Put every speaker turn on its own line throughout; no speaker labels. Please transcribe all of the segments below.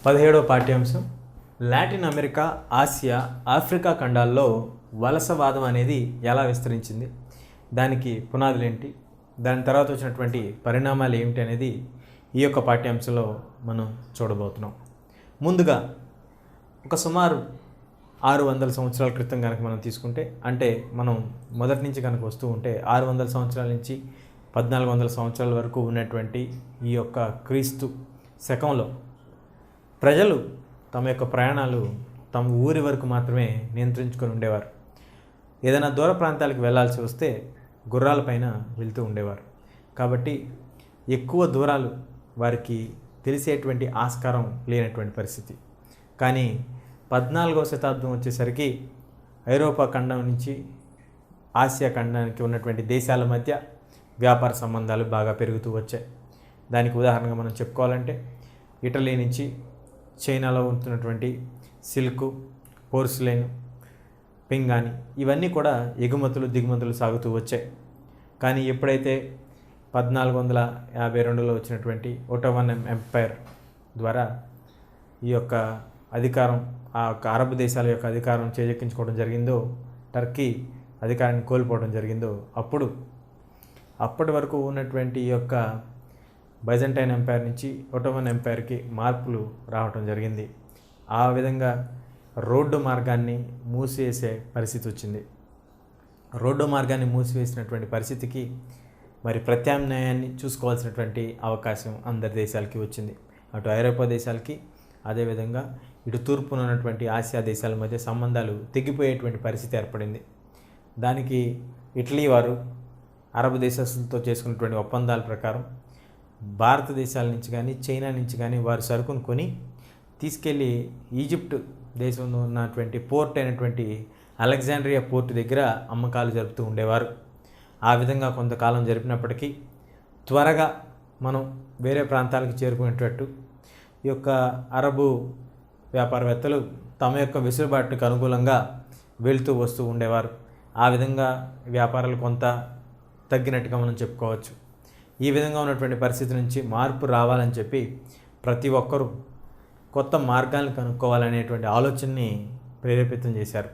17వ పాఠ్యాంశం Latin America, Asia, Africa ఖండాల్లో వలసవాదం అనేది ఎలా విస్తరించింది, దానికి పునాదులు ఏంటి, దాని తర్వాత వచ్చినటువంటి పరిణామాలు ఏమిటి అనేది ఈ యొక్క పాఠ్యాంశంలో మనం చూడబోతున్నాం. ముందుగా ఒక సుమారు 600 సంవత్సరాల క్రితం కనుక మనం తీసుకుంటే, అంటే మనం మొదటి నుంచి కనుక వస్తూ ఉంటే 600 సంవత్సరాల నుంచి 1400 సంవత్సరాల వరకు ఉన్నటువంటి ఈ యొక్క క్రీస్తు శకంలో ప్రజలు తమ యొక్క ప్రయాణాలు తమ ఊరి వరకు మాత్రమే నియంత్రించుకొని ఉండేవారు. ఏదైనా దూర ప్రాంతాలకు వెళ్ళాల్సి వస్తే గుర్రాలపైన వెళ్తూ ఉండేవారు. కాబట్టి ఎక్కువ దూరాలు వారికి తెలిసేటువంటి ఆస్కారం లేనటువంటి పరిస్థితి. కానీ 14వ శతాబ్దం వచ్చేసరికి ఐరోపా ఖండం నుంచి ఆసియా ఖండానికి ఉన్నటువంటి దేశాల మధ్య వ్యాపార సంబంధాలు బాగా పెరుగుతూ వచ్చాయి. దానికి ఉదాహరణగా మనం చెప్పుకోవాలంటే ఇటలీ నుంచి చైనాలో ఉంటున్నటువంటి సిల్క్, పోర్సిలైన్, పింగాణి ఇవన్నీ కూడా ఎగుమతులు దిగుమతులు సాగుతూ వచ్చాయి. కానీ ఎప్పుడైతే 1452లో వచ్చినటువంటి ఒట్టోమన్ ఎంపైర్ ద్వారా ఈ యొక్క అధికారం, ఆ యొక్క అరబ్ దేశాల యొక్క అధికారం చేజెక్కించుకోవడం జరిగిందో, టర్కీ అధికారాన్ని కోల్పోవడం జరిగిందో, అప్పటి వరకు ఉన్నటువంటి ఈ యొక్క బైజంటైన్ ఎంపైర్ నుంచి ఒట్టోమన్ ఎంపైర్కి మార్పులు రావటం జరిగింది. ఆ విధంగా రోడ్డు మార్గాన్ని మూసివేసే పరిస్థితి వచ్చింది. రోడ్డు మార్గాన్ని మూసివేసినటువంటి పరిస్థితికి మరి ప్రత్యామ్నాయాన్ని చూసుకోవాల్సినటువంటి అవకాశం అందరి దేశాలకి వచ్చింది. అటు ఐరోపా దేశాలకి, అదేవిధంగా ఇటు తూర్పున ఉన్నటువంటి ఆసియా దేశాల మధ్య సంబంధాలు తెగిపోయేటువంటి పరిస్థితి ఏర్పడింది. దానికి ఇటలీ వారు అరబ్ దేశస్తులతో చేసుకున్నటువంటి ఒప్పందాల ప్రకారం భారతదేశాల నుంచి కానీ చైనా నుంచి కానీ వారు సరుకును కొని తీసుకెళ్ళి ఈజిప్ట్ దేశంలో ఉన్నటువంటి పోర్ట్ అయినటువంటి అలెగ్జాండ్రియా పోర్ట్ దగ్గర అమ్మకాలు జరుపుతూ ఉండేవారు. ఆ విధంగా కొంతకాలం జరిపినప్పటికీ త్వరగా మనం వేరే ప్రాంతాలకు చేరుకునేటట్టు ఈ యొక్క అరబు వ్యాపారవేత్తలు తమ యొక్క వెసులుబాటుకు అనుకూలంగా వెళ్తూ వస్తూ ఉండేవారు. ఆ విధంగా వ్యాపారాలు కొంత తగ్గినట్టుగా మనం చెప్పుకోవచ్చు. ఈ విధంగా ఉన్నటువంటి పరిస్థితి నుంచి మార్పు రావాలని చెప్పి ప్రతి ఒక్కరూ కొత్త మార్గాలను కనుక్కోవాలనేటువంటి ఆలోచనని ప్రేరేపితం చేశారు.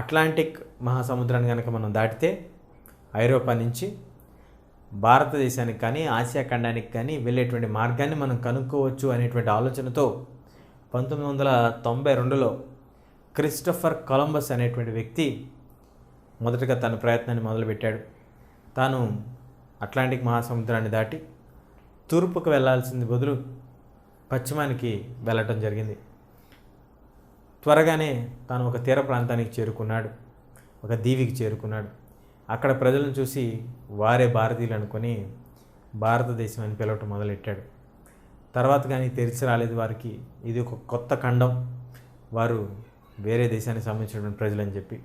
అట్లాంటిక్ మహాసముద్రాన్ని కనుక మనం దాటితే ఐరోపా నుంచి భారతదేశానికి కానీ ఆసియా ఖండానికి కానీ వెళ్ళేటువంటి మార్గాన్ని మనం కనుక్కోవచ్చు అనేటువంటి ఆలోచనతో 1992లో క్రిస్టోఫర్ కొలంబస్ అనేటువంటి వ్యక్తి మొదటగా తన ప్రయత్నాన్ని మొదలుపెట్టాడు. తాను అట్లాంటిక్ మహాసముద్రాన్ని దాటి తూర్పుకు వెళ్ళాల్సింది బదులు పశ్చిమానికి వెళ్ళటం జరిగింది. త్వరగానే తాను ఒక తీర ప్రాంతానికి చేరుకున్నాడు, ఒక దీవికి చేరుకున్నాడు. అక్కడ ప్రజలను చూసి వారే భారతీయులు అనుకొని భారతదేశం అని పిలవటం మొదలెట్టాడు. తర్వాత కానీ తెరిచి రాలేదు వారికి, ఇది ఒక కొత్త ఖండం, వారు వేరే దేశానికి సంబంధించినటువంటి ప్రజలని చెప్పి.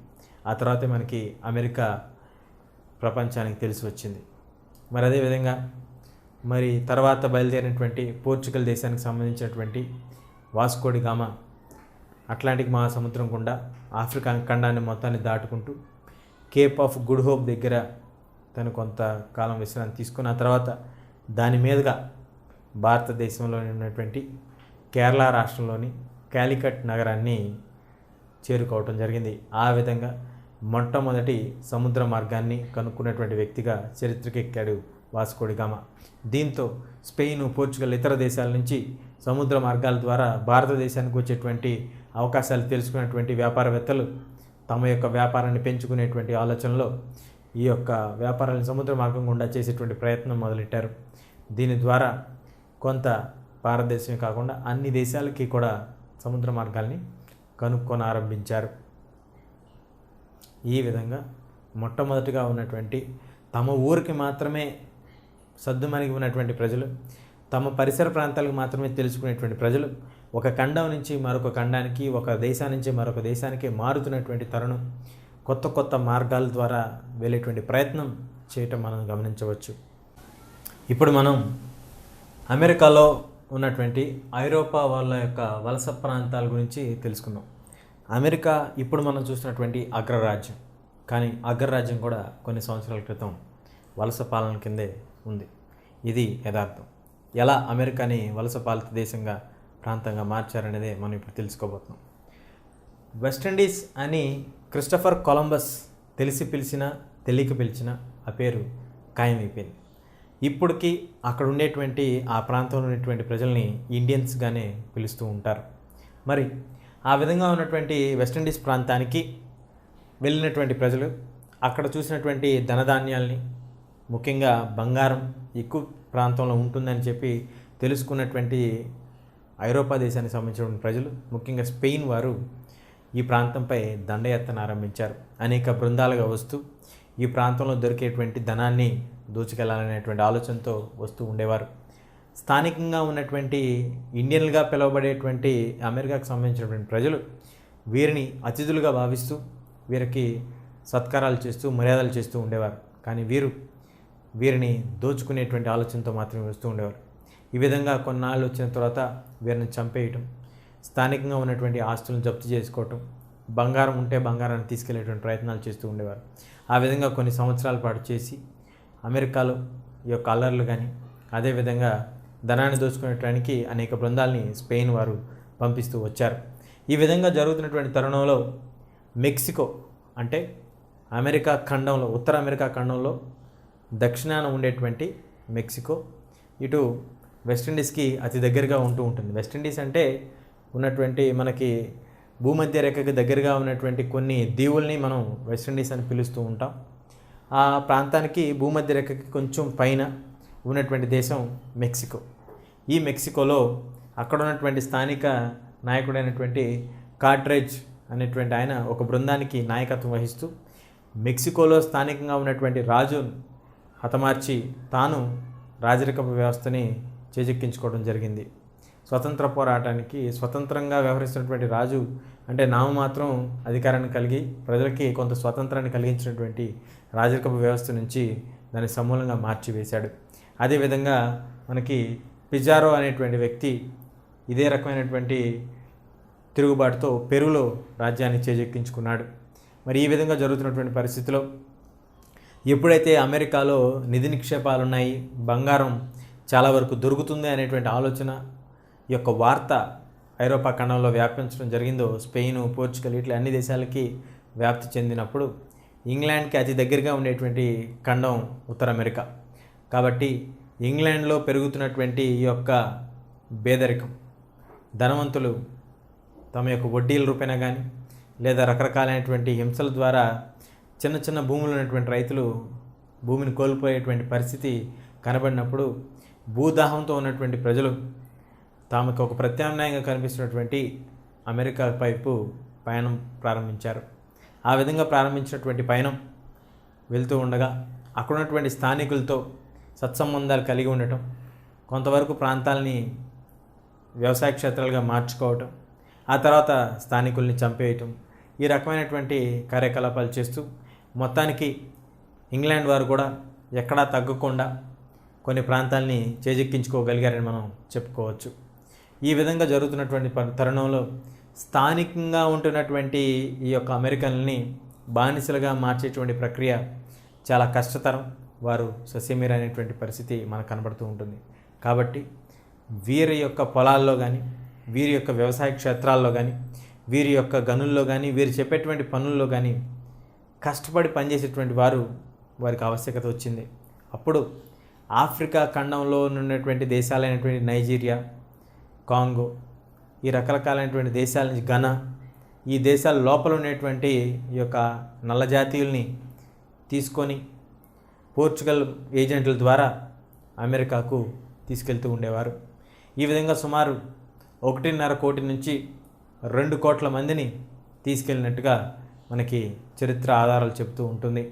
ఆ తర్వాత మనకి అమెరికా ప్రపంచానికి తెలిసి వచ్చింది. మరి అదేవిధంగా మరి తర్వాత బయలుదేరినటువంటి పోర్చుగల్ దేశానికి సంబంధించినటువంటి వాస్కో డి గామా అట్లాంటిక్ మహాసముద్రం గుండా ఆఫ్రికా ఖండాన్ని మొత్తాన్ని దాటుకుంటూ కేప్ ఆఫ్ గుడ్ హోప్ దగ్గర తను కొంతకాలం విశ్రాంతి తీసుకున్న తర్వాత దాని మీదుగా భారతదేశంలోని ఉన్నటువంటి కేరళ రాష్ట్రంలోని కాలికట్ నగరాన్ని చేరుకోవటం జరిగింది. ఆ విధంగా మొట్టమొదటి సముద్ర మార్గాన్ని కనుక్కున్నటువంటి వ్యక్తిగా చరిత్రకెక్కాడు వాస్కో డి గామా. దీంతో స్పెయిన్, పోర్చుగల్ ఇతర దేశాల నుంచి సముద్ర మార్గాల ద్వారా భారతదేశానికి వచ్చేటువంటి అవకాశాలు తెలుసుకున్నటువంటి వ్యాపారవేత్తలు తమ యొక్క వ్యాపారాన్ని పెంచుకునేటువంటి ఆలోచనలో ఈ యొక్క వ్యాపారాలను సముద్ర మార్గం గుండా చేసేటువంటి ప్రయత్నం మొదలెట్టారు. దీని ద్వారా కొంత భారతదేశమే కాకుండా అన్ని దేశాలకి కూడా సముద్ర మార్గాల్ని కనుక్కొని ఆరంభించారు. ఈ విధంగా మొట్టమొదటిగా ఉన్నటువంటి తమ ఊరికి మాత్రమే సద్దుమణిగి ఉన్నటువంటి ప్రజలు, తమ పరిసర ప్రాంతాలకు మాత్రమే తెలుసుకునేటువంటి ప్రజలు ఒక ఖండం నుంచి మరొక ఖండానికి, ఒక దేశం నుంచి మరొక దేశానికి మారుతున్నటువంటి తరుణం, కొత్త కొత్త మార్గాల ద్వారా వెళ్ళేటువంటి ప్రయత్నం చేయటం మనం గమనించవచ్చు. ఇప్పుడు మనం అమెరికాలో ఉన్నటువంటి ఐరోపా వాళ్ళ యొక్క వలస ప్రాంతాల గురించి తెలుసుకుందాం. అమెరికా ఇప్పుడు మనం చూసినటువంటి అగ్రరాజ్యం, కానీ అగ్రరాజ్యం కూడా కొన్ని సంవత్సరాల క్రితం వలస పాలన కిందే ఉంది. ఇది యథార్థం. ఎలా అమెరికాని వలస పాలిత దేశంగా ప్రాంతంగా మార్చారనేదే మనం ఇప్పుడు తెలుసుకోబోతున్నాం. వెస్టిండీస్ అని క్రిస్టఫర్ కొలంబస్ తెలిసి పిలిచినా తెలియక పిలిచినా ఆ పేరు ఖాయమైపోయింది. ఇప్పటికీ అక్కడ ఉండేటువంటి ఆ ప్రాంతంలో ఉన్నటువంటి ప్రజల్ని ఇండియన్స్గానే పిలుస్తూ ఉంటారు. మరి ఆ విధంగా ఉన్నటువంటి వెస్టిండీస్ ప్రాంతానికి వెళ్ళినటువంటి ప్రజలు అక్కడ చూసినటువంటి ధనధాన్యాల్ని, ముఖ్యంగా బంగారం ఎక్కువ ప్రాంతంలో ఉంటుందని చెప్పి తెలుసుకున్నటువంటి ఐరోపా దేశానికి సంబంధించిన ప్రజలు, ముఖ్యంగా స్పెయిన్ వారు ఈ ప్రాంతంపై దండయాత్రను ఆరంభించారు. అనేక బృందాలుగా వస్తూ ఈ ప్రాంతంలో దొరికేటువంటి ధనాన్ని దోచుకెళ్లాలనేటువంటి ఆలోచనతో వస్తూ ఉండేవారు. స్థానికంగా ఉన్నటువంటి ఇండియన్లుగా పిలువబడేటువంటి అమెరికాకు సంబంధించినటువంటి ప్రజలు వీరిని అతిథులుగా భావిస్తూ వీరికి సత్కారాలు చేస్తూ మర్యాదలు చేస్తూ ఉండేవారు. కానీ వీరిని దోచుకునేటువంటి ఆలోచనతో మాత్రమే వస్తూ ఉండేవారు. ఈ విధంగా కొన్నాళ్ళు వచ్చిన తర్వాత వీరిని చంపేయటం, స్థానికంగా ఉన్నటువంటి ఆస్తులను జప్తు చేసుకోవటం, బంగారం ఉంటే బంగారాన్ని తీసుకెళ్లేటువంటి ప్రయత్నాలు చేస్తూ ఉండేవారు. ఆ విధంగా కొన్ని సంవత్సరాల పాటు చేసి అమెరికాలో ఈ యొక్క అల్లర్లు కానీ అదేవిధంగా ధనాన్ని దోచుకునేటానికి అనేక బృందాలని స్పెయిన్ వారు పంపిస్తూ వచ్చారు. ఈ విధంగా జరుగుతున్నటువంటి తరుణంలో మెక్సికో అంటే అమెరికా ఖండంలో, ఉత్తర అమెరికా ఖండంలో దక్షిణాన ఉండేటువంటి మెక్సికో ఇటు వెస్టిండీస్కి అతి దగ్గరగా ఉంటూ ఉంటుంది. వెస్టిండీస్ అంటే ఉన్నటువంటి మనకి భూమధ్య రేఖకి దగ్గరగా ఉన్నటువంటి కొన్ని దీవుల్ని మనం వెస్టిండీస్ అని పిలుస్తూ ఉంటాం. ఆ ప్రాంతానికి భూమధ్య రేఖకి కొంచెం పైన ఉన్నటువంటి దేశం మెక్సికో. ఈ మెక్సికోలో అక్కడ ఉన్నటువంటి స్థానిక నాయకుడైనటువంటి కార్ట్రేజ్ అనేటువంటి ఆయన ఒక బృందానికి నాయకత్వం వహిస్తూ మెక్సికోలో స్థానికంగా ఉన్నటువంటి రాజును హతమార్చి తాను రాజరికపు వ్యవస్థని చేజెక్కించుకోవడం జరిగింది. స్వతంత్ర పోరాటానికి స్వతంత్రంగా వ్యవహరిస్తున్నటువంటి రాజు అంటే నామమాత్రం అధికారాన్ని కలిగి ప్రజలకి కొంత స్వతంత్రాన్ని కలిగించినటువంటి రాజరికపు వ్యవస్థ నుంచి దాన్ని సమూలంగా మార్చివేశాడు. అదేవిధంగా మనకి పిజారో అనేటువంటి వ్యక్తి ఇదే రకమైనటువంటి తిరుగుబాటుతో పెరులో రాజ్యాన్ని చేజెక్కించుకున్నాడు. మరి ఈ విధంగా జరుగుతున్నటువంటి పరిస్థితిలో ఎప్పుడైతే అమెరికాలో నిధి నిక్షేపాలు ఉన్నాయి, బంగారం చాలా వరకు దొరుకుతుంది అనేటువంటి ఆలోచన ఈ యొక్క వార్త ఐరోపా ఖండంలో వ్యాపించడం జరిగిందో, స్పెయిన్, పోర్చుగల్ ఇట్లా అన్ని దేశాలకి వ్యాప్తి చెందినప్పుడు ఇంగ్లాండ్కి అతి దగ్గరగా ఉండేటువంటి ఖండం ఉత్తర అమెరికా. కాబట్టి ఇంగ్లాండ్లో పెరుగుతున్నటువంటి ఈ యొక్క పేదరికం, ధనవంతులు తమ యొక్క వడ్డీల రూపేణా కానీ లేదా రకరకాలైనటువంటి హింసల ద్వారా చిన్న చిన్న భూములు ఉన్నటువంటి రైతులు భూమిని కోల్పోయేటువంటి పరిస్థితి కనబడినప్పుడు భూదాహంతో ఉన్నటువంటి ప్రజలు తమకు ఒక ప్రత్యామ్నాయంగా కనిపిస్తున్నటువంటి అమెరికా వైపు పయనం ప్రారంభించారు. ఆ విధంగా ప్రారంభించినటువంటి పయనం వెళ్తూ ఉండగా అక్కడ ఉన్నటువంటి స్థానికులతో సత్సంబంధాలు కలిగి ఉండటం, కొంతవరకు ప్రాంతాలని వ్యవసాయ క్షేత్రాలుగా మార్చుకోవటం, ఆ తర్వాత స్థానికుల్ని చంపేయటం, ఈ రకమైనటువంటి కార్యకలాపాలు చేస్తూ మొత్తానికి ఇంగ్లాండ్ వారు కూడా ఎక్కడా తగ్గకుండా కొన్ని ప్రాంతాలని చేజెక్కించుకోగలిగారని మనం చెప్పుకోవచ్చు. ఈ విధంగా జరుగుతున్నటువంటి తరుణంలో స్థానికంగా ఉంటున్నటువంటి ఈ యొక్క అమెరికన్లని బానిసలుగా మార్చేటువంటి ప్రక్రియ చాలా కష్టతరం. వారు సస్యమీర అనేటువంటి పరిస్థితి మనకు కనబడుతూ ఉంటుంది. కాబట్టి వీరి యొక్క పొలాల్లో కానీ, వీరి యొక్క వ్యవసాయ క్షేత్రాల్లో కానీ, వీరి యొక్క గనుల్లో కానీ, వీరు చెప్పేటువంటి పనుల్లో కానీ కష్టపడి పనిచేసేటువంటి వారికి ఆవశ్యకత వచ్చింది. అప్పుడు ఆఫ్రికా ఖండంలో ఉన్నటువంటి దేశాలైనటువంటి నైజీరియా, కాంగో, ఈ రకరకాలైనటువంటి దేశాల నుంచి ఘనా, ఈ దేశాల లోపల ఉండేటువంటి ఈ యొక్క నల్ల జాతీయుల్ని తీసుకొని పోర్చుగల్ ఏజెంట్ల ద్వారా అమెరికాకు తీసుకెళ్తూ ఉండేవారు. ఈ విధంగా సుమారు 1.5 కోటి నుంచి 2 కోట్ల మందిని తీసుకెళ్ళినట్టుగా మనకి చరిత్ర ఆధారాలు చెప్తూ ఉంటుంది.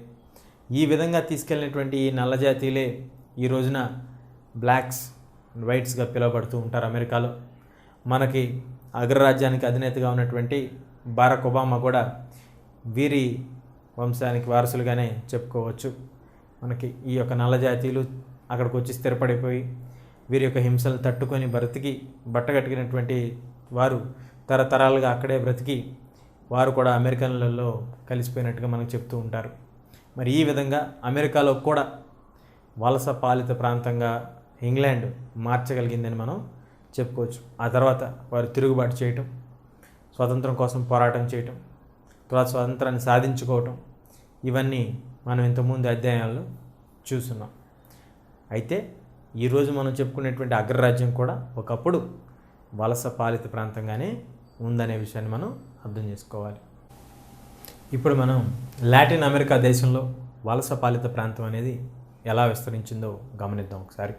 ఈ విధంగా తీసుకెళ్ళినటువంటి ఈ నల్ల జాతీయులే ఈ రోజున బ్లాక్స్ అండ్ వైట్స్గా పిలువబడుతూ ఉంటారు అమెరికాలో. మనకి అగ్రరాజ్యానికి అధినేతగా ఉన్నటువంటి బారాక్ ఒబామా కూడా వీరి వంశానికి వారసులుగానే చెప్పుకోవచ్చు. మనకి ఈ యొక్క నల్ల జాతీయులు అక్కడికి వచ్చి స్థిరపడిపోయి వీరి యొక్క హింసలు తట్టుకొని బ్రతికి బట్టగట్టినటువంటి వారు తరతరాలుగా అక్కడే బ్రతికి వారు కూడా అమెరికన్లలో కలిసిపోయినట్టుగా మనకు చెప్తూ ఉంటారు. మరి ఈ విధంగా అమెరికాలో కూడా వలస పాలిత ప్రాంతంగా ఇంగ్లాండ్ మార్చగలిగిందని మనం చెప్పుకోవచ్చు. ఆ తర్వాత వారు తిరుగుబాటు చేయటం, స్వతంత్రం కోసం పోరాటం చేయటం, తర్వాత స్వతంత్రాన్ని సాధించుకోవటం, ఇవన్నీ మనం ఇంతకుముందు అధ్యాయాల్లో చూస్తున్నాం. అయితే ఈరోజు మనం చెప్పుకునేటువంటి అగ్రరాజ్యం కూడా ఒకప్పుడు వలస పాలిత ప్రాంతంగానే ఉందనే విషయాన్ని మనం అర్థం చేసుకోవాలి. ఇప్పుడు మనం లాటిన్ అమెరికా దేశంలో వలస పాలిత ప్రాంతం అనేది ఎలా విస్తరించిందో గమనిద్దాం ఒకసారి.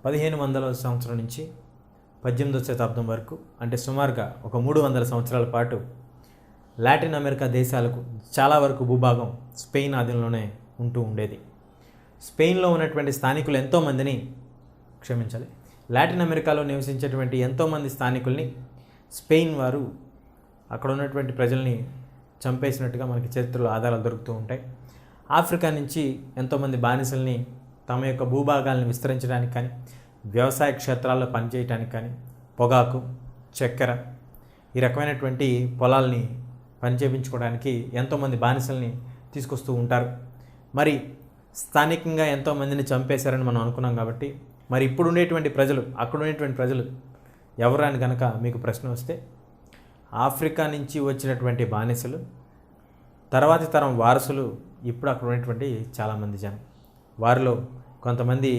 1500వ సంవత్సరం నుంచి 18వ శతాబ్దం వరకు, అంటే సుమారుగా ఒక 300 సంవత్సరాల పాటు లాటిన్ అమెరికా దేశాలకు చాలా వరకు భూభాగం స్పెయిన్ ఆధీనంలోనే ఉంటూ ఉండేది. స్పెయిన్లో ఉన్నటువంటి స్థానికులు ఎంతోమందిని లాటిన్ అమెరికాలో నివసించేటువంటి ఎంతోమంది స్థానికుల్ని స్పెయిన్ వారు అక్కడ ఉన్నటువంటి ప్రజల్ని చంపేసినట్టుగా మనకి చరిత్రలో ఆధారాలు దొరుకుతూ ఉంటాయి. ఆఫ్రికా నుంచి ఎంతోమంది బానిసల్ని తమ యొక్క భూభాగాలను విస్తరించడానికి కానీ, వ్యవసాయ క్షేత్రాల్లో పనిచేయడానికి కానీ, పొగాకు, చక్కెర ఈ రకమైనటువంటి పొలాల్ని పనిచేయించుకోవడానికి ఎంతోమంది బానిసల్ని తీసుకొస్తూ ఉంటారు. మరి స్థానికంగా ఎంతోమందిని చంపేశారని మనం అనుకున్నాం కాబట్టి, మరి ఇప్పుడు ఉండేటువంటి ప్రజలు, అక్కడ ఉండేటువంటి ప్రజలు ఎవరు అని కనుక మీకు ప్రశ్న వస్తే, ఆఫ్రికా నుంచి వచ్చినటువంటి బానిసలు, తర్వాతి తరం వారసులు ఇప్పుడు అక్కడ ఉన్నటువంటి చాలామంది జనం. వారిలో కొంతమంది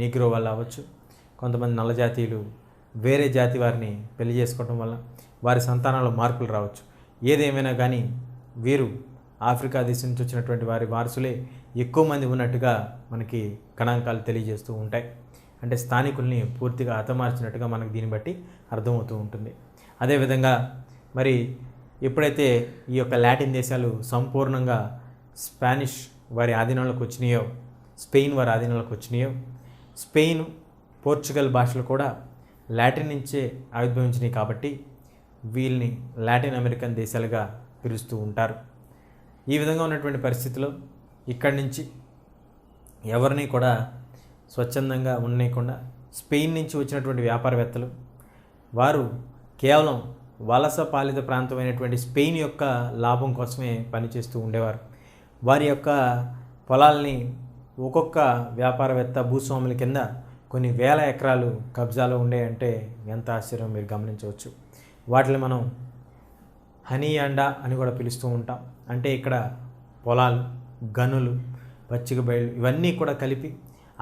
నీగ్రో వల్ల అవ్వచ్చు, కొంతమంది నల్ల జాతీయులు వేరే జాతి వారిని పెళ్లి చేసుకోవడం వల్ల వారి సంతానంలో మార్పులు రావచ్చు. ఏదేమైనా కానీ వీరు ఆఫ్రికా దేశం నుంచి వచ్చినటువంటి వారి వారసులే ఎక్కువ మంది ఉన్నట్టుగా మనకి గణాంకాలు తెలియజేస్తూ ఉంటాయి. అంటే స్థానికుల్ని పూర్తిగా హతమార్చినట్టుగా మనకు దీన్ని బట్టి అర్థమవుతూ ఉంటుంది. అదేవిధంగా మరి ఎప్పుడైతే ఈ యొక్క లాటిన్ దేశాలు సంపూర్ణంగా స్పానిష్ వారి ఆధీనంలోకి వచ్చినాయో, స్పెయిన్ వారి ఆధీనంలోకి వచ్చినాయో, స్పెయిన్, పోర్చుగల్ భాషలు కూడా లాటిన్ నుంచే ఆవిర్భవించినాయి కాబట్టి వీళ్ళని లాటిన్ అమెరికన్ దేశాలుగా పిలుస్తూ ఉంటారు. ఈ విధంగా ఉన్నటువంటి పరిస్థితిలో ఇక్కడి నుంచి ఎవరిని కూడా స్వచ్ఛందంగా ఉండకుండా స్పెయిన్ నుంచి వచ్చినటువంటి వ్యాపారవేత్తలు వారు కేవలం వలస పాలిత ప్రాంతమైనటువంటి స్పెయిన్ యొక్క లాభం కోసమే పనిచేస్తూ ఉండేవారు. వారి యొక్క పొలాల్ని ఒక్కొక్క వ్యాపారవేత్త భూస్వాముల కింద కొన్ని వేల ఎకరాలు కబ్జాలో ఉండేయంటే ఎంత ఆశ్చర్యం మీరు గమనించవచ్చు. వాటిని మనం హనీయాండా అని కూడా పిలుస్తూ ఉంటాం. అంటే ఇక్కడ పొలాలు, గనులు, పచ్చిక బయలు ఇవన్నీ కూడా కలిపి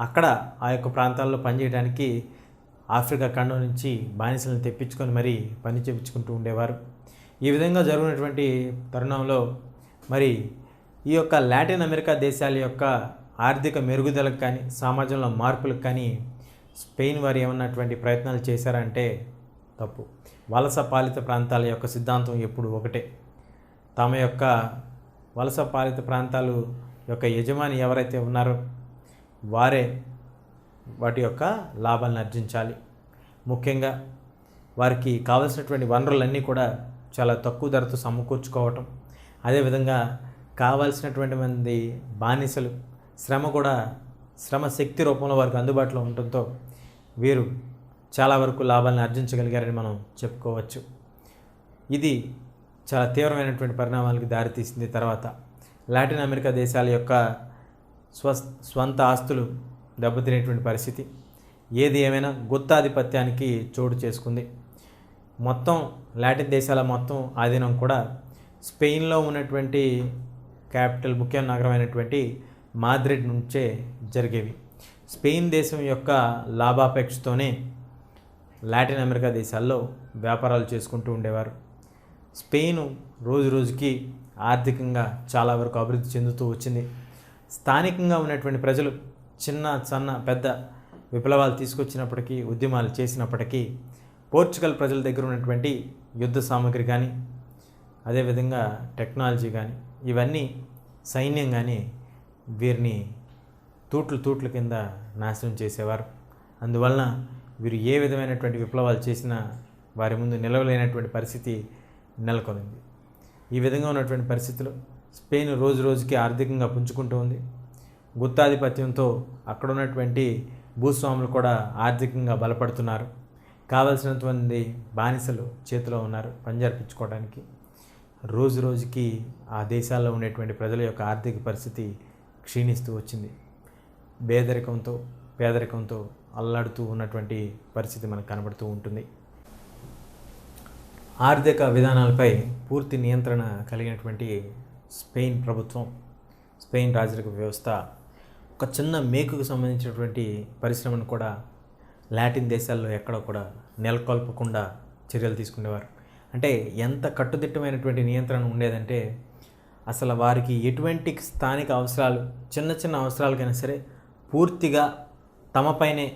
అక్కడ ఆ యొక్క ప్రాంతాల్లో పనిచేయడానికి ఆఫ్రికా ఖండం నుంచి బానిసలను తెప్పించుకొని మరీ పని చేయించుకుంటూ ఉండేవారు. ఈ విధంగా జరిగినటువంటి తరుణంలో మరి ఈ యొక్క లాటిన్ అమెరికా దేశాల యొక్క ఆర్థిక మెరుగుదలకు కానీ, సమాజంలో మార్పులకు కానీ స్పెయిన్ వారు ఏమన్నటువంటి ప్రయత్నాలు చేశారంటే తప్పు. వలస పాలిత ప్రాంతాల యొక్క సిద్ధాంతం ఎప్పుడు ఒకటే. తమ యొక్క వలస పాలిత ప్రాంతాలు యొక్క యజమాని ఎవరైతే ఉన్నారో వారే వాటి యొక్క లాభాలను ఆర్జించాలి. ముఖ్యంగా వారికి కావలసినటువంటి వనరులన్నీ కూడా చాలా తక్కువ ధరతో సమకూర్చుకోవటం, అదేవిధంగా కావాల్సినటువంటి మంది బానిసలు శ్రమ శక్తి రూపంలో వారికి అందుబాటులో ఉండటంతో వీరు చాలా వరకు లాభాలను ఆర్జించగలిగారని మనం చెప్పుకోవచ్చు. ఇది చాలా తీవ్రమైనటువంటి పరిణామాలకు దారితీసింది. తర్వాత లాటిన్ అమెరికా దేశాల యొక్క స్వంత ఆస్తులు దెబ్బతినేటువంటి పరిస్థితి, ఏది ఏమైనా గుత్తాధిపత్యానికి చోటు చేసుకుంది. మొత్తం లాటిన్ దేశాల మొత్తం ఆధీనం కూడా స్పెయిన్లో ఉన్నటువంటి క్యాపిటల్ ముఖ్య నగరమైనటువంటి మాద్రిడ్ నుంచే జరిగేవి. స్పెయిన్ దేశం యొక్క లాభాపేక్షతోనే లాటిన్ అమెరికా దేశాల్లో వ్యాపారాలు చేసుకుంటూ ఉండేవారు. స్పెయిన్ రోజు రోజుకి ఆర్థికంగా చాలా వరకు అభివృద్ధి చెందుతూ వచ్చింది. స్థానికంగా ఉన్నటువంటి ప్రజలు చిన్న పెద్ద విప్లవాలు తీసుకొచ్చినప్పటికీ, ఉద్యమాలు చేసినప్పటికీ పోర్చుగల్ ప్రజల దగ్గర ఉన్నటువంటి యుద్ధ సామగ్రి కానీ, అదేవిధంగా టెక్నాలజీ కానీ, ఇవన్నీ సైన్యం కానీ వీరిని తూట్ల కింద నాశనం చేసేవారు. అందువలన వీరు ఏ విధమైనటువంటి విప్లవాలు చేసినా వారి ముందు నిలవలేనటువంటి పరిస్థితి నెలకొనింది. ఈ విధంగా ఉన్నటువంటి పరిస్థితులు స్పెయిన్ రోజు రోజుకి ఆర్థికంగా పుంజుకుంటూ ఉంది. గుత్తాధిపత్యంతో అక్కడ ఉన్నటువంటి భూస్వాములు కూడా ఆర్థికంగా బలపడుతున్నారు. కావలసినటువంటి బానిసలు చేతిలో ఉన్నారు పని జరిపించుకోవడానికి. రోజు రోజుకి ఆ దేశాల్లో ఉండేటువంటి ప్రజల యొక్క ఆర్థిక పరిస్థితి క్షీణిస్తూ వచ్చింది. పేదరికంతో అల్లాడుతూ ఉన్నటువంటి పరిస్థితి మనకు కనబడుతూ ఉంటుంది. ఆర్థిక విధానాలపై పూర్తి నియంత్రణ కలిగినటువంటి స్పెయిన్ ప్రభుత్వం, స్పెయిన్ రాజరిక వ్యవస్థ ఒక చిన్న మేకుకు సంబంధించినటువంటి పరిశ్రమను కూడా లాటిన్ దేశాల్లో ఎక్కడ కూడా నెలకొల్పకుండా చర్యలు తీసుకునేవారు. అంటే ఎంత కట్టుదిట్టమైనటువంటి నియంత్రణ ఉండేదంటే అసలు వారికి ఎటువంటి స్థానిక అవసరాలు, చిన్న చిన్న అవసరాలకైనా సరే పూర్తిగా తమపైనే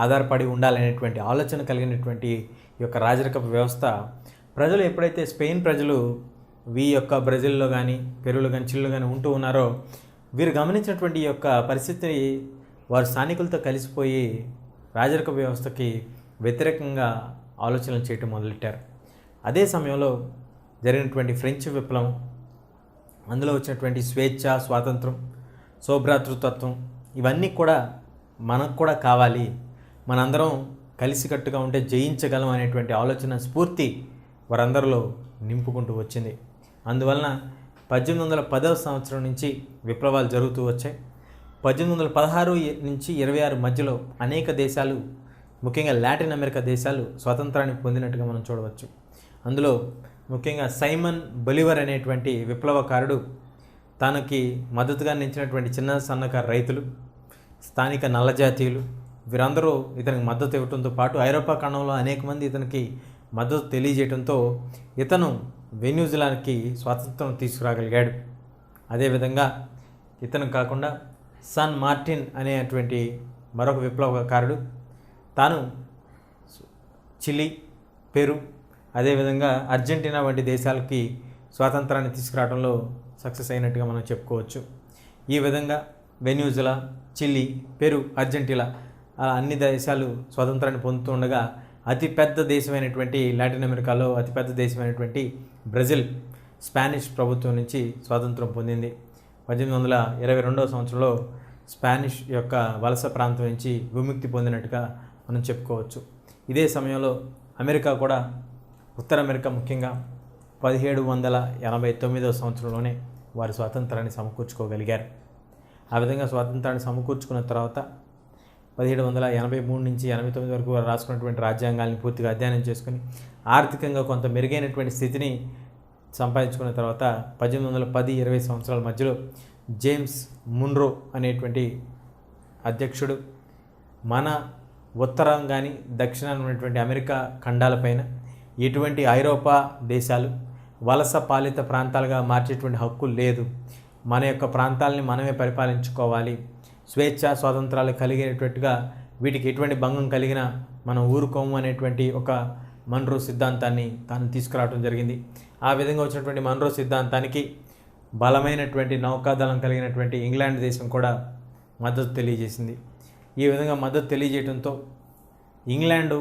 ఆధారపడి ఉండాలనేటువంటి ఆలోచన కలిగినటువంటి ఈ యొక్క రాజరికపు వ్యవస్థ ప్రజలు ఎప్పుడైతే స్పెయిన్ ప్రజలు ఈ యొక్క బ్రెజిల్లో కానీ, పెరులో కానీ, చిల్లు కానీ ఉంటూ ఉన్నారో వీరు గమనించినటువంటి ఈ యొక్క పరిస్థితిని వారు స్థానికులతో కలిసిపోయి రాజరిక వ్యవస్థకి వ్యతిరేకంగా ఆలోచనలు చేయటం మొదలెట్టారు. అదే సమయంలో జరిగినటువంటి ఫ్రెంచ్ విప్లవం, అందులో వచ్చినటువంటి స్వేచ్ఛ, స్వాతంత్రం, సౌభ్రాతృత్వం ఇవన్నీ కూడా మనకు కూడా కావాలి, మనందరం కలిసికట్టుగా ఉంటే జయించగలం అనేటువంటి ఆలోచన స్ఫూర్తి వారందరిలో నింపుకుంటూ వచ్చింది. అందువలన 1810వ సంవత్సరం నుంచి విప్లవాలు జరుగుతూ వచ్చాయి. 1816 నుంచి 26 మధ్యలో అనేక దేశాలు, ముఖ్యంగా లాటిన్ అమెరికా దేశాలు స్వాతంత్రాన్ని పొందినట్టుగా మనం చూడవచ్చు. అందులో ముఖ్యంగా సైమన్ బొలివర్ అనేటువంటి విప్లవకారుడు తనకి మద్దతుగా నిలిచినటువంటి చిన్న సన్నకారు రైతులు, స్థానిక నల్లజాతీయులు వీరందరూ ఇతనికి మద్దతు ఇవ్వడంతో పాటు ఐరోపా ఖండంలో అనేక మంది ఇతనికి మద్దతు తెలియజేయడంతో ఇతను వెన్యూజిలాండ్కి స్వాతంత్రం తీసుకురాగలిగాడు. అదేవిధంగా ఇతను కాకుండా సాన్ మార్టిన్ అనేటువంటి మరొక విప్లవకారుడు తాను చిలీ, పెరు, అదేవిధంగా అర్జెంటీనా వంటి దేశాలకి స్వాతంత్రాన్ని తీసుకురావడంలో సక్సెస్ అయినట్టుగా మనం చెప్పుకోవచ్చు. ఈ విధంగా వెన్యూజులా, చిలీ, పెరు, అర్జెంటీనా అన్ని దేశాలు స్వాతంత్రాన్ని పొందుతూ ఉండగా అతిపెద్ద దేశమైనటువంటి లాటిన్ అమెరికాలో అతిపెద్ద దేశమైనటువంటి బ్రెజిల్ స్పానిష్ ప్రభుత్వం నుంచి స్వాతంత్రం పొందింది. 1822వ సంవత్సరంలో స్పానిష్ యొక్క వలస ప్రాంతం నుంచి విముక్తి పొందినట్టుగా మనం చెప్పుకోవచ్చు. ఇదే సమయంలో అమెరికా కూడా, ఉత్తర అమెరికా ముఖ్యంగా 1789వ సంవత్సరంలోనే వారి స్వాతంత్రాన్ని సమకూర్చుకోగలిగారు. ఆ విధంగా స్వాతంత్రాన్ని సమకూర్చుకున్న తర్వాత 1783 నుంచి 89 వరకు వారు రాసుకున్నటువంటి రాజ్యాంగాల్ని పూర్తిగా అధ్యయనం చేసుకుని ఆర్థికంగా కొంత మెరుగైనటువంటి స్థితిని సంపాదించుకున్న తర్వాత 1810-20 సంవత్సరాల మధ్యలో జేమ్స్ మున్రో అనేటువంటి అధ్యక్షుడు మన ఉత్తరం కానీ దక్షిణాన ఉన్నటువంటి అమెరికా ఖండాలపైన ఎటువంటి ఐరోపా దేశాలు వలస పాలిత ప్రాంతాలుగా మార్చేటువంటి హక్కు లేదు, మన యొక్క ప్రాంతాలని మనమే పరిపాలించుకోవాలి, స్వేచ్ఛ స్వాతంత్రాలు కలిగేటట్టుగా వీటికి ఎటువంటి భంగం కలిగినా మనం ఊరుకోము అనేటువంటి ఒక మన్రో సిద్ధాంతాన్ని తాను తీసుకురావడం జరిగింది. ఆ విధంగా వచ్చినటువంటి మన్రో సిద్ధాంతానికి బలమైనటువంటి నౌకాదళం కలిగినటువంటి ఇంగ్లాండ్ దేశం కూడా మద్దతు తెలియజేసింది. ఈ విధంగా మద్దతు తెలియజేయడంతో ఇంగ్లాండు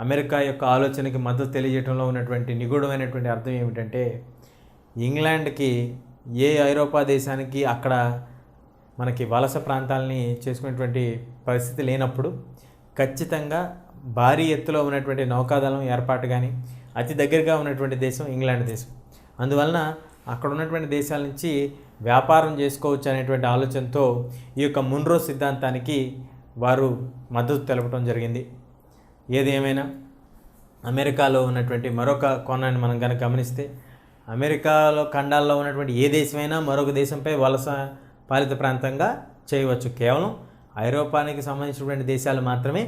అమెరికా యొక్క ఆలోచనకి మద్దతు తెలియజేయడంలో ఉన్నటువంటి నిగూఢమైనటువంటి అర్థం ఏమిటంటే ఇంగ్లాండ్కి ఏ ఐరోపా దేశానికి అక్కడ మనకి వలస ప్రాంతాలని చేసుకునేటువంటి పరిస్థితి లేనప్పుడు ఖచ్చితంగా భారీ ఎత్తులో ఉన్నటువంటి నౌకాదళం ఏర్పాటు కానీ అతి దగ్గరగా ఉన్నటువంటి దేశం ఇంగ్లాండ్ దేశం. అందువలన అక్కడ ఉన్నటువంటి దేశాల నుంచి వ్యాపారం చేసుకోవచ్చు అనేటువంటి ఆలోచనతో ఈ యొక్క మున్రో సిద్ధాంతానికి వారు మద్దతు తెలపడం జరిగింది. ఏది ఏమైనా అమెరికాలో ఉన్నటువంటి మరొక కోణాన్ని మనం కనుక గమనిస్తే అమెరికాలో ఖండాల్లో ఉన్నటువంటి ఏ దేశమైనా మరొక దేశంపై వలస పాలిత ప్రాంతంగా చేయవచ్చు. కేవలం ఐరోపానికి సంబంధించినటువంటి దేశాలు మాత్రమే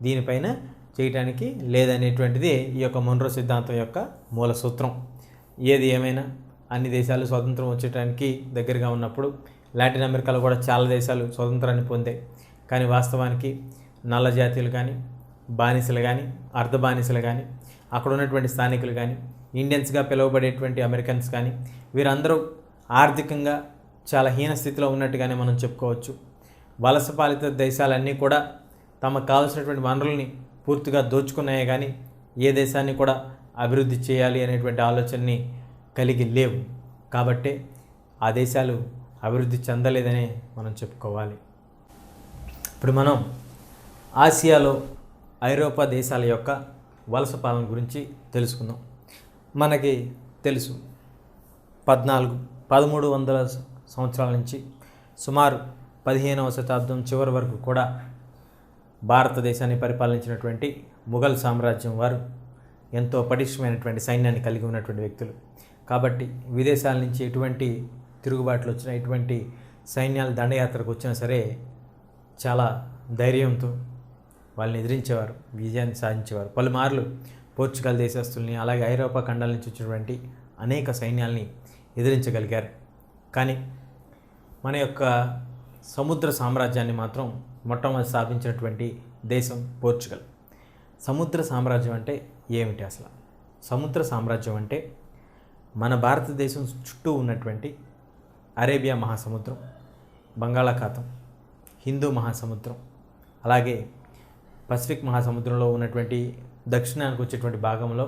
దీనిపైన చేయటానికి లేదనేటువంటిది ఈ యొక్క మున్రో సిద్ధాంతం యొక్క మూల సూత్రం. ఏది ఏమైనా అన్ని దేశాలు స్వాతంత్రం వచ్చేటానికి దగ్గరగా ఉన్నప్పుడు లాటిన్ అమెరికాలో కూడా చాలా దేశాలు స్వాతంత్రాన్ని పొందాయి. కానీ వాస్తవానికి నల్ల జాతీయులు కానీ, బానిసలు కానీ, అర్ధ బానిసలు కానీ, అక్కడ ఉన్నటువంటి స్థానికులు కానీ, ఇండియన్స్గా పిలువబడేటువంటి అమెరికన్స్ కానీ వీరందరూ ఆర్థికంగా చాలా హీన స్థితిలో ఉన్నట్టుగానే మనం చెప్పుకోవచ్చు. వలస పాలిత దేశాలన్నీ కూడా తమకు కావాల్సినటువంటి వనరుల్ని పూర్తిగా దోచుకున్నాయే కానీ ఏ దేశాన్ని కూడా అభివృద్ధి చేయాలి అనేటువంటి ఆలోచనని కలిగి లేవు. కాబట్టే ఆ దేశాలు అభివృద్ధి చెందలేదనే మనం చెప్పుకోవాలి. ఇప్పుడు మనం ఆసియాలో ఐరోపా దేశాల యొక్క వలస పాలన గురించి తెలుసుకుందాం. మనకి తెలుసు 1300 సంవత్సరాల నుంచి సుమారు 15వ శతాబ్దం చివరి వరకు కూడా భారతదేశాన్ని పరిపాలించినటువంటి ముఘల్ సామ్రాజ్యం వారు ఎంతో పటిష్టమైనటువంటి సైన్యాన్ని కలిగి ఉన్నటువంటి వ్యక్తులు. కాబట్టి విదేశాల నుంచి ఎటువంటి తిరుగుబాట్లు వచ్చినా, ఎటువంటి సైన్యాలు దండయాత్రకు వచ్చినా సరే చాలా ధైర్యంతో వాళ్ళని ఎదిరించేవారు, విజయాన్ని సాధించేవారు. పలుమార్లు పోర్చుగల్ దేశస్తుల్ని, అలాగే ఐరోపా ఖండాల నుంచి వచ్చినటువంటి అనేక సైన్యాల్ని ఎదిరించగలిగారు. కానీ మన యొక్క సముద్ర సామ్రాజ్యాన్ని మాత్రం మొట్టమొదటి స్థాపించినటువంటి దేశం పోర్చుగల్. సముద్ర సామ్రాజ్యం అంటే ఏమిటి అసలు? సముద్ర సామ్రాజ్యం అంటే మన భారతదేశం చుట్టూ ఉన్నటువంటి అరేబియా మహాసముద్రం, బంగాళాఖాతం, హిందూ మహాసముద్రం, అలాగే పసిఫిక్ మహాసముద్రంలో ఉన్నటువంటి దక్షిణానికి వచ్చేటువంటి భాగంలో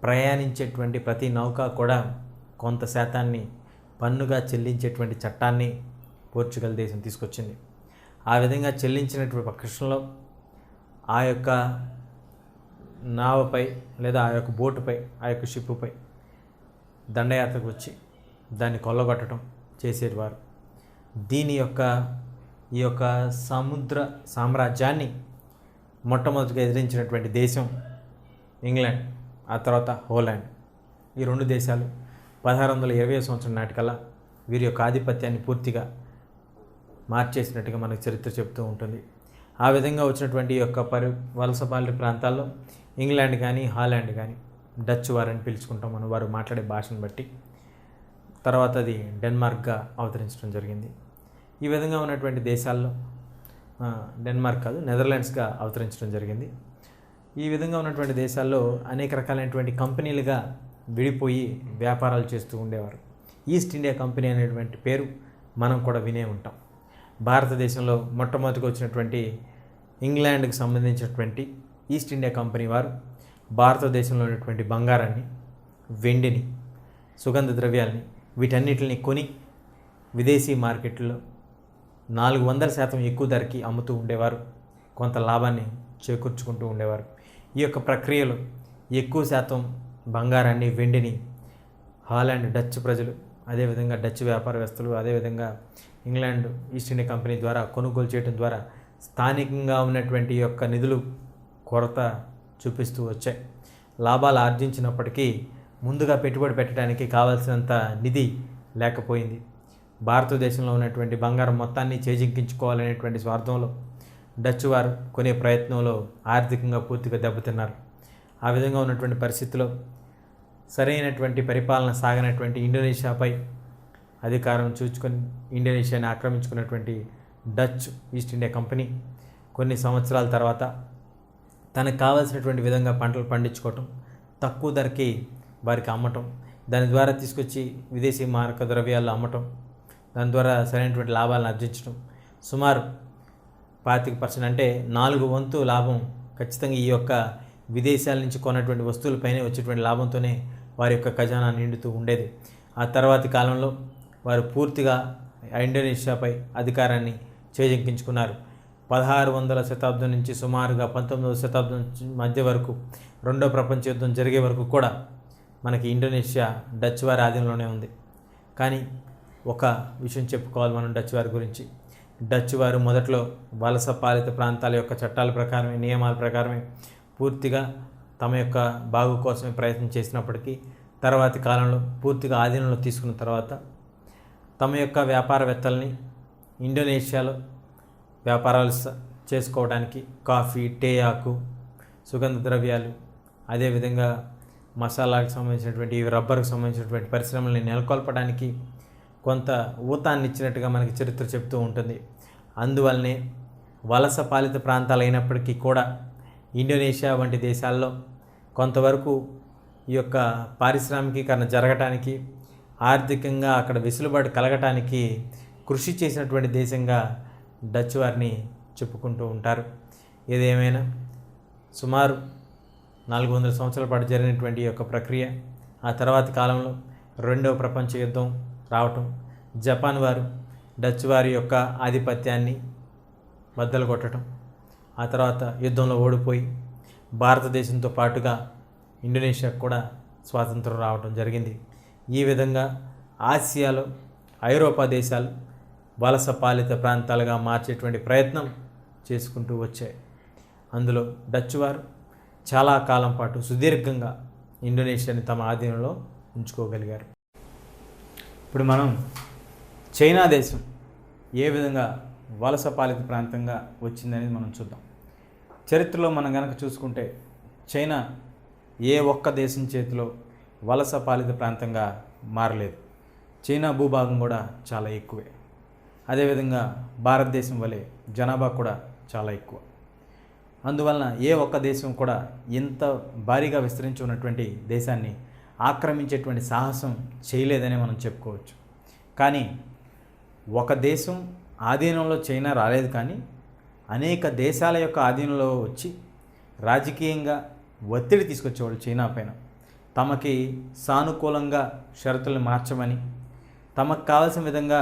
ప్రయాణించేటువంటి ప్రతి నౌక కూడా కొంత శాతాన్ని పన్నుగా చెల్లించేటువంటి చట్టాన్ని పోర్చుగల్ దేశం తీసుకొచ్చింది. ఆ విధంగా చెల్లించినటువంటి పక్షంలో ఆ యొక్క నావపై లేదా ఆ యొక్క బోటుపై, ఆ యొక్క షిప్పుపై దండయాత్రకు వచ్చి దాన్ని కొల్లగొట్టడం చేసేవారు. ఈ యొక్క సముద్ర సామ్రాజ్యాన్ని మొట్టమొదటిగా ఎదిరించినటువంటి దేశం ఇంగ్లాండ్, ఆ తర్వాత హోలాండ్. ఈ రెండు దేశాలు 1620 సంవత్సరం నాటికల్లా వీరి యొక్క ఆధిపత్యాన్ని పూర్తిగా మార్చేసినట్టుగా మనకు చరిత్ర చెప్తూ ఉంటుంది. ఆ విధంగా వచ్చినటువంటి ఈ యొక్క వలసపాలి ప్రాంతాల్లో ఇంగ్లాండ్ కానీ, హాలాండ్ కానీ డచ్ వారని పిలుచుకుంటాం మనం, వారు మాట్లాడే భాషను బట్టి. తర్వాత అది డెన్మార్క్గా అవతరించడం జరిగింది. ఈ విధంగా ఉన్నటువంటి దేశాల్లో డెన్మార్క్ కాదు, నెదర్లాండ్స్గా అవతరించడం జరిగింది. ఈ విధంగా ఉన్నటువంటి దేశాల్లో అనేక రకాలైనటువంటి కంపెనీలుగా విడిపోయి వ్యాపారాలు చేస్తూ ఉండేవారు. ఈస్ట్ ఇండియా కంపెనీ అనేటువంటి పేరు మనం కూడా వినే ఉంటాం. భారతదేశంలో మొట్టమొదటిగా వచ్చినటువంటి ఇంగ్లాండ్కి సంబంధించినటువంటి ఈస్ట్ ఇండియా కంపెనీ వారు భారతదేశంలో ఉన్నటువంటి బంగారాన్ని, వెండిని, సుగంధ ద్రవ్యాలని వీటన్నిటిని కొని విదేశీ మార్కెట్లో 400% ఎక్కువ ధరకి అమ్ముతూ ఉండేవారు. కొంత లాభాన్ని చేకూర్చుకుంటూ ఉండేవారు. ఈ యొక్క ప్రక్రియలో ఎక్కువ శాతం బంగారాన్ని, వెండిని హాలాండ్ డచ్ ప్రజలు, అదేవిధంగా డచ్ వ్యాపారవేత్తలు, అదేవిధంగా ఇంగ్లాండ్ ఈస్ట్ ఇండియా కంపెనీ ద్వారా కొనుగోలు చేయడం ద్వారా స్థానికంగా ఉన్నటువంటి యొక్క నిధులు కొరత చూపిస్తూ వచ్చాయి. లాభాలు ఆర్జించినప్పటికీ ముందుగా పెట్టుబడి పెట్టడానికి కావాల్సినంత నిధి లేకపోయింది. భారతదేశంలో ఉన్నటువంటి బంగారం మొత్తాన్ని చేజిక్కించుకోవాలనేటువంటి స్వార్థంలో డచ్ వారు కొనే ప్రయత్నంలో ఆర్థికంగా పూర్తిగా దెబ్బతిన్నారు. ఆ విధంగా ఉన్నటువంటి పరిస్థితిలో సరైనటువంటి పరిపాలన సాగనటువంటి ఇండోనేషియాపై అధికారం చూచుకొని ఇండోనేషియాని ఆక్రమించుకున్నటువంటి డచ్ ఈస్ట్ ఇండియా కంపెనీ కొన్ని సంవత్సరాల తర్వాత తనకు కావాల్సినటువంటి విధంగా పంటలు పండించుకోవటం, తక్కువ ధరకి వారికి అమ్మటం, దాని ద్వారా తీసుకొచ్చి విదేశీ మారక ద్రవ్యాలు అమ్మటం, దాని ద్వారా సరైనటువంటి లాభాలను ఆర్జించడం, సుమారు 25% అంటే 4 వంతు లాభం ఖచ్చితంగా ఈ యొక్క విదేశాల నుంచి కొన్నటువంటి వస్తువులపైనే వచ్చేటువంటి లాభంతోనే వారి యొక్క ఖజానా నిండుతూ ఉండేది. ఆ తర్వాతి కాలంలో వారు పూర్తిగా ఇండోనేషియాపై అధికారాన్ని చేజిక్కించుకున్నారు. 1600వ శతాబ్దం నుంచి సుమారుగా 19వ శతాబ్దం మధ్య వరకు, రెండో ప్రపంచ యుద్ధం జరిగే వరకు కూడా మనకి ఇండోనేషియా డచ్ వారి ఆధీనంలోనే ఉంది. కానీ ఒక విషయం చెప్పుకోవాలి మనం డచ్ వారి గురించి. డచ్ వారు మొదట్లో వలస పాలిత ప్రాంతాల యొక్క చట్టాల ప్రకారమే, నియమాల ప్రకారమే పూర్తిగా తమ యొక్క బాగు కోసమే ప్రయత్నం చేసినప్పటికీ తర్వాతి కాలంలో పూర్తిగా ఆధీనంలో తీసుకున్న తర్వాత తమ యొక్క వ్యాపారవేత్తల్ని ఇండోనేషియాలో వ్యాపారాలు చేసుకోవడానికి కాఫీ, టీ ఆకు, సుగంధ ద్రవ్యాలు, అదేవిధంగా మసాలాకు సంబంధించినటువంటి, రబ్బర్కు సంబంధించినటువంటి పరిశ్రమల్ని నెలకొల్పడానికి కొంత ఊతాన్ని ఇచ్చినట్టుగా మనకి చరిత్ర చెప్తూ ఉంటుంది. అందువల్లనే వలస పాలిత ప్రాంతాలు అయినప్పటికీ కూడా ఇండోనేషియా వంటి దేశాల్లో కొంతవరకు ఈ యొక్క పారిశ్రామికీకరణ జరగటానికి, ఆర్థికంగా అక్కడ వెసులుబాటు కలగటానికి కృషి చేసినటువంటి దేశంగా డచ్ వారిని చెప్పుకుంటూ ఉంటారు. ఏదేమైనా సుమారు 400 సంవత్సరాల పాటు జరిగినటువంటి ఈ యొక్క ప్రక్రియ, ఆ తర్వాతి కాలంలో రెండవ ప్రపంచ యుద్ధం రావటం, జపాన్ వారు డచ్ వారి యొక్క ఆధిపత్యాన్ని బద్దలు కొట్టడం, ఆ తర్వాత యుద్ధంలో ఓడిపోయి భారతదేశంతో పాటుగా ఇండోనేషియాకు కూడా స్వాతంత్రం రావడం జరిగింది. ఈ విధంగా ఆసియాలో ఐరోపా దేశాలు వలస పాలిత ప్రాంతాలుగా మార్చేటువంటి ప్రయత్నం చేసుకుంటూ వచ్చాయి. అందులో డచ్ వారు చాలా కాలం పాటు సుదీర్ఘంగా ఇండోనేషియాని తమ ఆధీనంలో ఉంచుకోగలిగారు. ఇప్పుడు మనం చైనా దేశం ఏ విధంగా వలస పాలిత ప్రాంతంగా వచ్చిందనేది మనం చూద్దాం. చరిత్రలో మనం కనుక చూసుకుంటే చైనా ఏ ఒక్క దేశం చేతిలో వలస పాలిత ప్రాంతంగా మారలేదు. చైనా భూభాగం కూడా చాలా ఎక్కువే. అదేవిధంగా భారతదేశం వలె జనాభా కూడా చాలా ఎక్కువ. అందువలన ఏ ఒక్క దేశం కూడా ఇంత భారీగా విస్తరించి ఉన్నటువంటి దేశాన్ని ఆక్రమించేటువంటి సాహసం చేయలేదని మనం చెప్పుకోవచ్చు. కానీ ఒక దేశం ఆధీనంలో చైనా రాలేదు, కానీ అనేక దేశాల యొక్క ఆధీనంలో వచ్చి రాజకీయంగా ఒత్తిడి తీసుకొచ్చేవాళ్ళు చైనా పైన. తమకి సానుకూలంగా షరతులను మార్చమని, తమకు కావాల్సిన విధంగా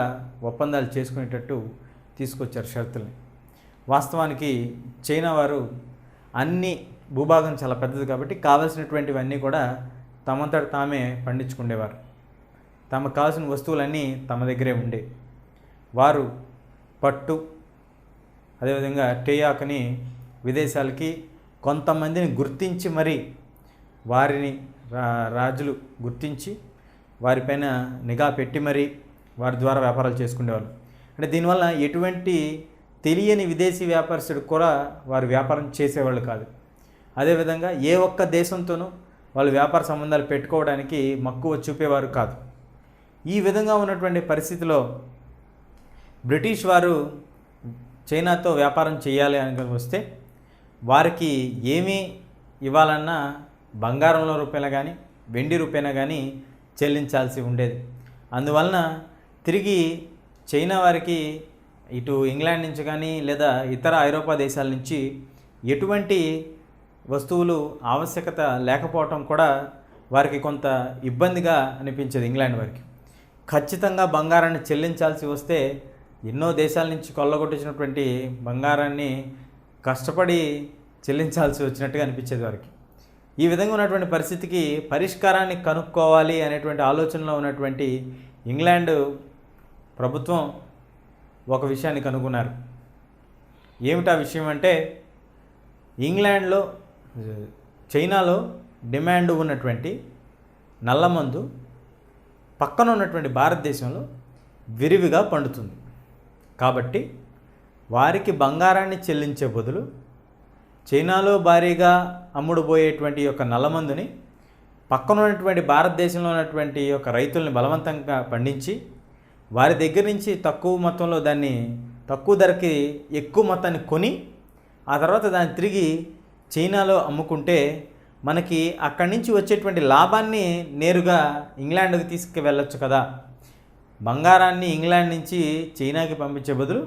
ఒప్పందాలు చేసుకునేటట్టు తీసుకొచ్చారు షరతుల్ని. వాస్తవానికి చైనా వారు అన్ని భూభాగం చాలా పెద్దది కాబట్టి కావాల్సినటువంటివన్నీ కూడా తమంతట తామే పండించుకునేవారు. తమకు కావాల్సిన వస్తువులన్నీ తమ దగ్గరే ఉండే. వారు పట్టు, అదేవిధంగా టేయాకుని విదేశాలకి కొంతమందిని గుర్తించి మరి వారిని రాజులు గుర్తించి వారిపైన నిఘా పెట్టి మరి వారి ద్వారా వ్యాపారాలు చేసుకునేవాళ్ళు. అంటే దీనివల్ల ఎటువంటి తెలియని విదేశీ వ్యాపారస్తుడు కూడా వారు వ్యాపారం చేసేవాళ్ళు కాదు. అదేవిధంగా ఏ ఒక్క దేశంతోనూ వాళ్ళు వ్యాపార సంబంధాలు పెట్టుకోవడానికి మక్కువ చూపేవారు కాదు. ఈ విధంగా ఉన్నటువంటి పరిస్థితిలో బ్రిటిష్ వారు చైనాతో వ్యాపారం చేయాలి అని వస్తే వారికి ఏమీ ఇవ్వాలన్నా బంగారంలో రూపాయన కానీ వెండి రూపాయన కానీ చెల్లించాల్సి ఉండేది. అందువలన తిరిగి చైనా వారికి ఇటు ఇంగ్లాండ్ నుంచి కానీ లేదా ఇతర ఐరోపా దేశాల నుంచి ఎటువంటి వస్తువులు ఆవశ్యకత లేకపోవటం కూడా వారికి కొంత ఇబ్బందిగా అనిపించేది. ఇంగ్లాండ్ వారికి ఖచ్చితంగా బంగారాన్ని చెల్లించాల్సి వస్తే ఎన్నో దేశాల నుంచి కొల్లగొట్టించినటువంటి బంగారాన్ని కష్టపడి చెల్లించాల్సి వచ్చినట్టుగా అనిపించేది వారికి. ఈ విధంగా ఉన్నటువంటి పరిస్థితికి పరిష్కారాన్ని కనుక్కోవాలి అనేటువంటి ఆలోచనలో ఉన్నటువంటి ఇంగ్లాండ్ ప్రభుత్వం ఒక విషయాన్ని కనుగొన్నారు. ఏమిటా విషయం అంటే, ఇంగ్లాండ్లో చైనాలో డిమాండ్ ఉన్నటువంటి నల్లమందు పక్కన ఉన్నటువంటి భారతదేశంలో విరివిగా పండుతుంది. కాబట్టి వారికి బంగారాన్ని చెల్లించే బదులు చైనాలో భారీగా అమ్ముడుపోయేటువంటి యొక్క నల్లమందుని పక్కన ఉన్నటువంటి భారతదేశంలో ఉన్నటువంటి యొక్క రైతుల్ని బలవంతంగా పండించి వారి దగ్గర నుంచి తక్కువ మొత్తంలో దాన్ని తక్కువ ధరకి ఎక్కువ మొత్తాన్ని కొని ఆ తర్వాత దాన్ని తిరిగి చైనాలో అమ్ముకుంటే మనకి అక్కడి నుంచి వచ్చేటువంటి లాభాన్ని నేరుగా ఇంగ్లాండ్కి తీసుకువెళ్ళొచ్చు కదా. బంగారాన్ని ఇంగ్లాండ్ నుంచి చైనాకి పంపించే బదులు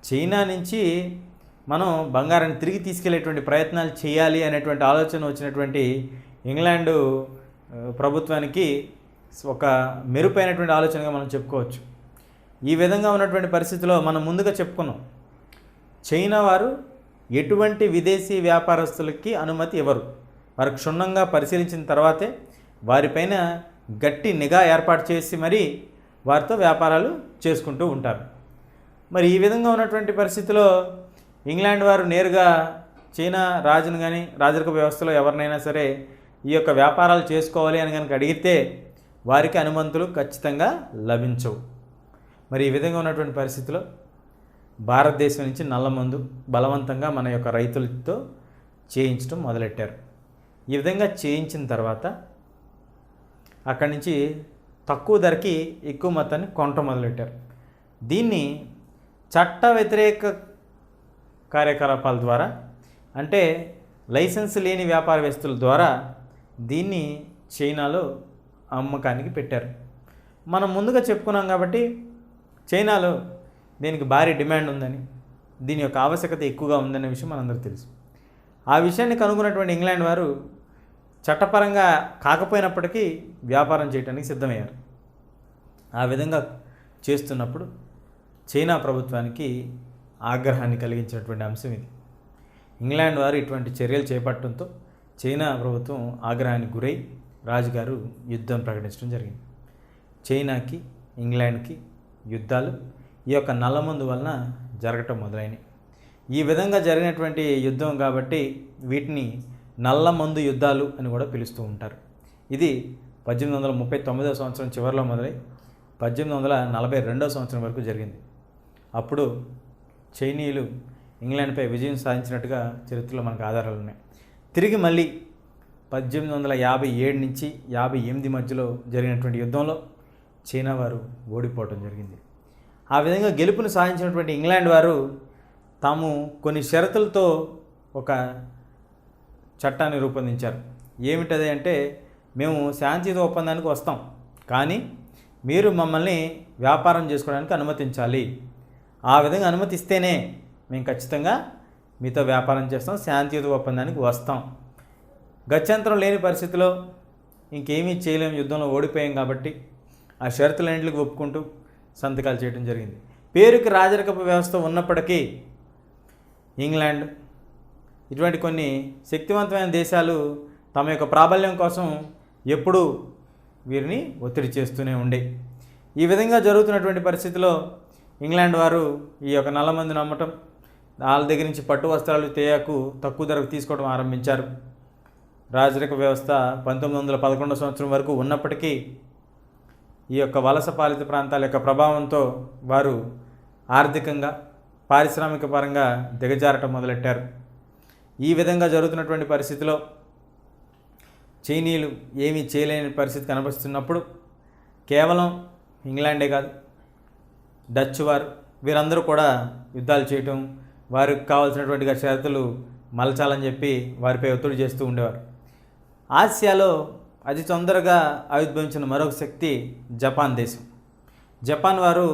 చైనా నుంచి మనం బంగారాన్ని తిరిగి తీసుకెళ్లేటువంటి ప్రయత్నాలు చేయాలి అనేటువంటి ఆలోచన వచ్చినటువంటి ఇంగ్లాండు ప్రభుత్వానికి ఒక మెరుపైనటువంటి ఆలోచనగా మనం చెప్పుకోవచ్చు. ఈ విధంగా ఉన్నటువంటి పరిస్థితిలో మనం ముందుగా చెప్పుకున్నాం, చైనా వారు ఎటువంటి విదేశీ వ్యాపారస్తులకి అనుమతి ఇవ్వరు. వారు క్షుణ్ణంగా పరిశీలించిన తర్వాతే వారిపైన గట్టి నిఘా ఏర్పాటు చేసి మరీ వారితో వ్యాపారాలు చేసుకుంటూ ఉంటారు. మరి ఈ విధంగా ఉన్నటువంటి పరిస్థితిలో ఇంగ్లాండ్ వారు నేరుగా చైనా రాజును కానీ రాజరిక వ్యవస్థలో ఎవరినైనా సరే ఈ యొక్క వ్యాపారాలు చేసుకోవాలి అని కనుక అడిగితే వారికి అనుమతులు ఖచ్చితంగా లభించవు. మరి ఈ విధంగా ఉన్నటువంటి పరిస్థితిలో భారతదేశం నుంచి నల్లమందు బలవంతంగా మన యొక్క రైతులతో చేయించడం మొదలెట్టారు. ఈ విధంగా చేయించిన తర్వాత అక్కడి నుంచి తక్కువ ధరకి ఎక్కువ మొత్తాన్ని కొనటం మొదలెట్టారు. దీన్ని చట్ట వ్యతిరేక కార్యకలాపాల ద్వారా, అంటే లైసెన్స్ లేని వ్యాపారవేత్తల ద్వారా దీన్ని చైనాలో అమ్మకానికి పెట్టారు. మనం ముందుగా చెప్పుకున్నాం కాబట్టి చైనాలో దీనికి భారీ డిమాండ్ ఉందని, దీని యొక్క ఆవశ్యకత ఎక్కువగా ఉందనే విషయం మనందరికీ తెలుసు. ఆ విషయాన్ని కనుగొన్నటువంటి ఇంగ్లాండ్ వారు చట్టపరంగా కాకపోయినప్పటికీ వ్యాపారం చేయడానికి సిద్ధమయ్యారు. ఆ విధంగా చేస్తున్నప్పుడు చైనా ప్రభుత్వానికి ఆగ్రహాన్ని కలిగించినటువంటి అంశం ఇది. ఇంగ్లాండ్ వారు ఇటువంటి చర్యలు చేపట్టడంతో చైనా ప్రభుత్వం ఆగ్రహానికి గురై రాజుగారు యుద్ధం ప్రకటించడం జరిగింది. చైనాకి ఇంగ్లాండ్కి యుద్ధాలు ఈ యొక్క నల్లమందు వలన జరగటం మొదలైనవి. ఈ విధంగా జరిగినటువంటి యుద్ధం కాబట్టి వీటిని నల్ల మందు యుద్ధాలు అని కూడా పిలుస్తూ ఉంటారు. ఇది 1839 సంవత్సరం చివరిలో మొదలై 1842 సంవత్సరం వరకు జరిగింది. అప్పుడు చైనీయులు ఇంగ్లాండ్పై విజయం సాధించినట్టుగా చరిత్రలో మనకు ఆధారాలు ఉన్నాయి. తిరిగి మళ్ళీ 1857 నుంచి 58 మధ్యలో జరిగినటువంటి యుద్ధంలో చైనా వారు ఓడిపోవటం జరిగింది. ఆ విధంగా గెలుపును సాధించినటువంటి ఇంగ్లాండ్ వారు తాము కొన్ని షరతులతో ఒక చట్టాన్ని రూపొందించారు. ఏమిటది అంటే, మేము శాంతియుత ఒప్పందానికి వస్తాం, కానీ మీరు మమ్మల్ని వ్యాపారం చేసుకోవడానికి అనుమతించాలి. ఆ విధంగా అనుమతిస్తేనే మేము ఖచ్చితంగా మీతో వ్యాపారం చేస్తాం, శాంతియుత ఒప్పందానికి వస్తాం. గత్యంతరం లేని పరిస్థితిలో ఇంకేమీ చేయలేము, యుద్ధంలో ఓడిపోయాం కాబట్టి ఆ షరతులన్నింటికి ఒప్పుకుంటూ సంతకాలు చేయడం జరిగింది. పేరుకి రాజరికపు వ్యవస్థ ఉన్నప్పటికీ ఇంగ్లాండ్ ఇటువంటి కొన్ని శక్తివంతమైన దేశాలు తమ యొక్క ప్రాబల్యం కోసం ఎప్పుడూ వీరిని ఒత్తిడి చేస్తూనే ఉండే. ఈ విధంగా జరుగుతున్నటువంటి పరిస్థితిలో ఇంగ్లాండ్ వారు ఈ యొక్క నల్లమందుని అమ్మటం, వాళ్ళ దగ్గర నుంచి పట్టు వస్త్రాలు తేయాకు తక్కువ ధరకు తీసుకోవడం ఆరంభించారు. రాజరిక వ్యవస్థ 1911 సంవత్సరం వరకు ఉన్నప్పటికీ ఈ యొక్క వలస పాలిత ప్రాంతాల యొక్క ప్రభావంతో వారు ఆర్థికంగా పారిశ్రామిక పరంగా దిగజారటం మొదలెట్టారు. ఈ విధంగా జరుగుతున్నటువంటి పరిస్థితిలో చైనీయులు ఏమీ చేయలేని పరిస్థితి కనిపిస్తున్నప్పుడు కేవలం ఇంగ్లాండే కాదు, డచ్ వారు వీరందరూ కూడా యుద్ధాలు చేయటం, వారికి కావాల్సినటువంటి షరతులు మలచాలని చెప్పి వారిపై ఒత్తిడి చేస్తూ ఉండేవారు. ఆసియాలో అతి తొందరగా ఆవిర్భవించిన మరొక శక్తి జపాన్ దేశం. జపాన్ వారు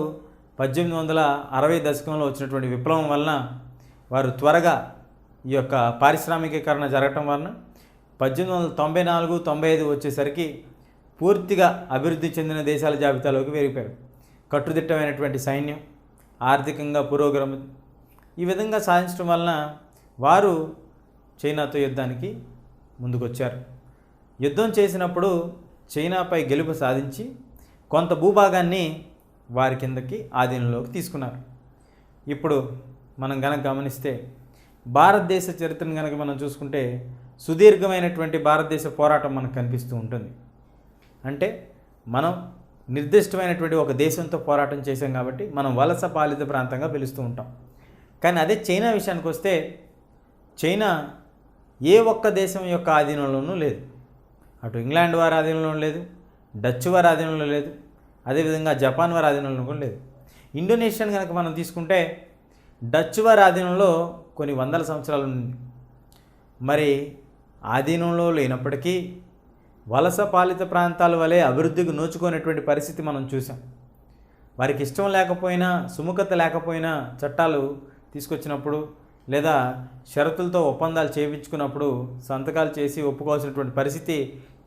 1860 దశకంలో వచ్చినటువంటి విప్లవం వలన వారు త్వరగా ఈ యొక్క పారిశ్రామికీకరణ జరగటం వలన 1894-95 వచ్చేసరికి పూర్తిగా అభివృద్ధి చెందిన దేశాల జాబితాలోకి వెళ్ళిపోయారు. కట్టుదిట్టమైనటువంటి సైన్యం, ఆర్థికంగా పురోగతి ఈ విధంగా సాధించడం వలన వారు చైనాతో యుద్ధానికి ముందుకొచ్చారు. యుద్ధం చేసినప్పుడు చైనాపై గెలుపు సాధించి కొంత భూభాగాన్ని వారి కిందకి ఆధీనంలోకి తీసుకున్నారు. ఇప్పుడు మనం గనక గమనిస్తే భారతదేశ చరిత్రను కనుక మనం చూసుకుంటే సుదీర్ఘమైనటువంటి భారతదేశ పోరాటం మనకు కనిపిస్తూ ఉంటుంది. అంటే మనం నిర్దిష్టమైనటువంటి ఒక దేశంతో పోరాటం చేశాం కాబట్టి మనం వలస పాలిత ప్రాంతంగా పిలుస్తూ ఉంటాం. కానీ అదే చైనా విషయానికి వస్తే చైనా ఏ ఒక్క దేశం యొక్క ఆధీనంలోనూ లేదు. అటు ఇంగ్లాండ్ వారి ఆధీనంలో లేదు, డచ్ వారి ఆధీనంలో లేదు, అదేవిధంగా జపాన్ వారి ఆధీనంలో కూడా లేదు. ఇండోనేషియాని కనుక మనం తీసుకుంటే డచ్ వారి ఆధీనంలో కొన్ని వందల సంవత్సరాలు ఉంది. మరి ఆధీనంలో లేనప్పటికీ వలస పాలిత ప్రాంతాల వలె అభివృద్ధికి నోచుకునేటువంటి పరిస్థితి మనం చూసాం. వారికి ఇష్టం లేకపోయినా, సుముఖత లేకపోయినా చట్టాలు తీసుకొచ్చినప్పుడు లేదా షరతులతో ఒప్పందాలు చేయించుకున్నప్పుడు సంతకాలు చేసి ఒప్పుకోవాల్సినటువంటి పరిస్థితి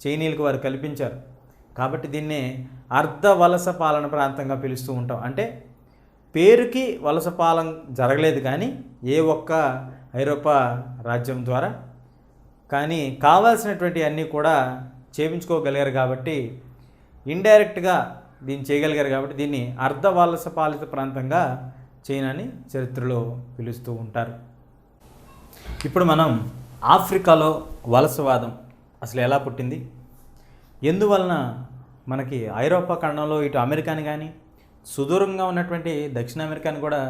చైనీయులకు వారు కల్పించారు. కాబట్టి దీన్నే అర్ధ వలస పాలన ప్రాంతంగా పిలుస్తూ ఉంటాం. అంటే పేరుకి వలస పాలన జరగలేదు కానీ ఏ ఒక్క ఐరోపా రాజ్యం ద్వారా, కానీ కావాల్సినటువంటి అన్నీ కూడా చేయించుకోగలిగారు కాబట్టి ఇండైరెక్ట్గా దీన్ని చేయగలిగారు కాబట్టి దీన్ని అర్ధ వలస పాలిత ప్రాంతంగా చైనాని చరిత్రలో పిలుస్తూ ఉంటారు. ఇప్పుడు మనం ఆఫ్రికాలో వలసవాదం అసలు ఎలా పుట్టింది, ఎందువలన మనకి ఐరోపా ఖండంలో ఇటు అమెరికాని కానీ సుదూరంగా ఉన్నటువంటి దక్షిణ అమెరికాని కూడా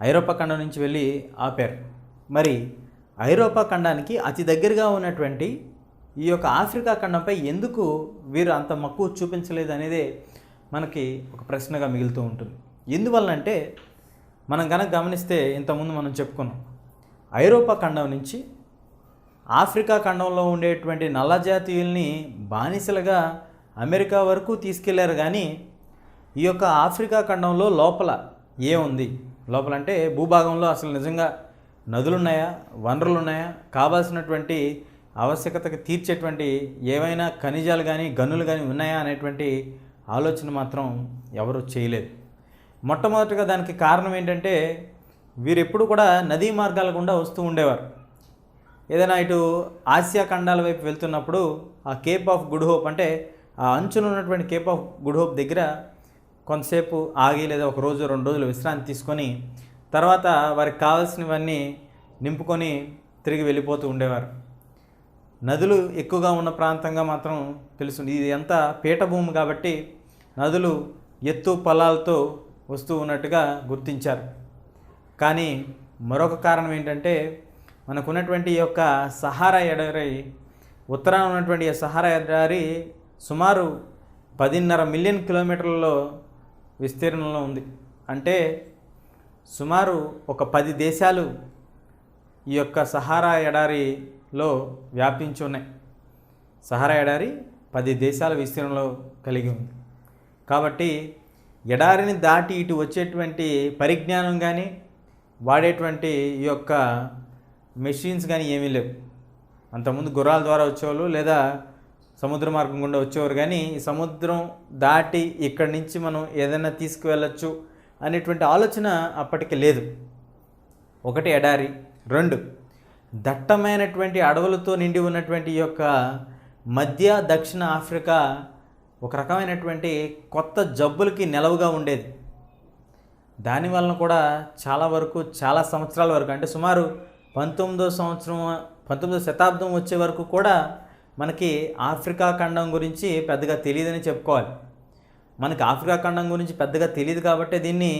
ఐరోపా ఖండం నుంచి వెళ్ళి ఆపారు. మరి ఐరోపా ఖండానికి అతి దగ్గరగా ఉన్నటువంటి ఈ యొక్క ఆఫ్రికా ఖండంపై ఎందుకు వీరు అంత మక్కువ చూపించలేదు అనేదే మనకి ఒక ప్రశ్నగా మిగులుతూ ఉంటుంది. ఎందువలనంటే మనం కనుక గమనిస్తే ఇంతకుముందు మనం చెప్పుకున్నాం, ఐరోపా ఖండం నుంచి ఆఫ్రికా ఖండంలో ఉండేటువంటి నల్ల జాతీయుల్ని బానిసలుగా అమెరికా వరకు తీసుకెళ్లారు. కానీ ఈ యొక్క ఆఫ్రికా ఖండంలో లోపల ఏముంది, లోపలంటే భూభాగంలో అసలు నిజంగా నదులున్నాయా, వనరులు ఉన్నాయా, కావాల్సినటువంటి ఆవశ్యకతకు తీర్చేటువంటి ఏవైనా ఖనిజాలు కానీ గనులు కానీ ఉన్నాయా అనేటువంటి ఆలోచన మాత్రం ఎవరూ చేయలేదు. మొట్టమొదటిగా దానికి కారణం ఏంటంటే వీరెప్పుడు కూడా నదీ మార్గాల గుండా వస్తూ ఉండేవారు. ఏదైనా ఇటు ఆసియా ఖండాల వైపు వెళ్తున్నప్పుడు ఆ కేప్ ఆఫ్ గుడ్ హోప్ అంటే ఆ అంచున ఉన్నటువంటి కేప్ ఆఫ్ గుడ్ హోప్ దగ్గర కొంతసేపు ఆగి లేదా ఒక రోజు 2 రోజులు విశ్రాంతి తీసుకొని తర్వాత వారికి కావాల్సినవన్నీ నింపుకొని తిరిగి వెళ్ళిపోతూ ఉండేవారు. నదులు ఎక్కువగా ఉన్న ప్రాంతంగా మాత్రం తెలుస్తుంది. ఇది ఎంత పీఠభూమి కాబట్టి నదులు ఎత్తు పొలాలతో వస్తూ ఉన్నట్టుగా గుర్తించారు. కానీ మరొక కారణం ఏంటంటే మనకున్నటువంటి ఈ యొక్క సహారా ఎడారి, ఉత్తరాన ఉన్నటువంటి ఈ సహారా ఎడారి సుమారు 10.5 మిలియన్ కిలోమీటర్లలో విస్తీర్ణంలో ఉంది. అంటే సుమారు ఒక 10 దేశాలు ఈ యొక్క సహారా ఎడారిలో వ్యాపించి ఉన్నాయి. సహారా ఎడారి 10 దేశాల విస్తీర్ణంలో కలిగి ఉంది. కాబట్టి ఎడారిని దాటి ఇటు వచ్చేటువంటి పరిజ్ఞానం కానీ వాడేటువంటి ఈ యొక్క మెషిన్స్ కానీ ఏమీ లేవు. అంతకుముందు గుర్రాల ద్వారా వచ్చేవాళ్ళు లేదా సముద్ర మార్గం గుండా వచ్చేవారు. కానీ ఈ సముద్రం దాటి ఇక్కడి నుంచి మనం ఏదైనా తీసుకువెళ్ళచ్చు అనేటువంటి ఆలోచన అప్పటికి లేదు. ఒకటి ఎడారి, 2 దట్టమైనటువంటి అడవులతో నిండి ఉన్నటువంటి ఈ యొక్క మధ్య దక్షిణ ఆఫ్రికా ఒక రకమైనటువంటి కొత్త జబ్బులకి నెలవుగా ఉండేది. దానివలన కూడా చాలా సంవత్సరాల వరకు, అంటే సుమారు 19వ శతాబ్దం వచ్చే వరకు కూడా మనకి ఆఫ్రికా ఖండం గురించి పెద్దగా తెలియదని చెప్పుకోవాలి. మనకి ఆఫ్రికా ఖండం గురించి పెద్దగా తెలియదు కాబట్టి దీన్ని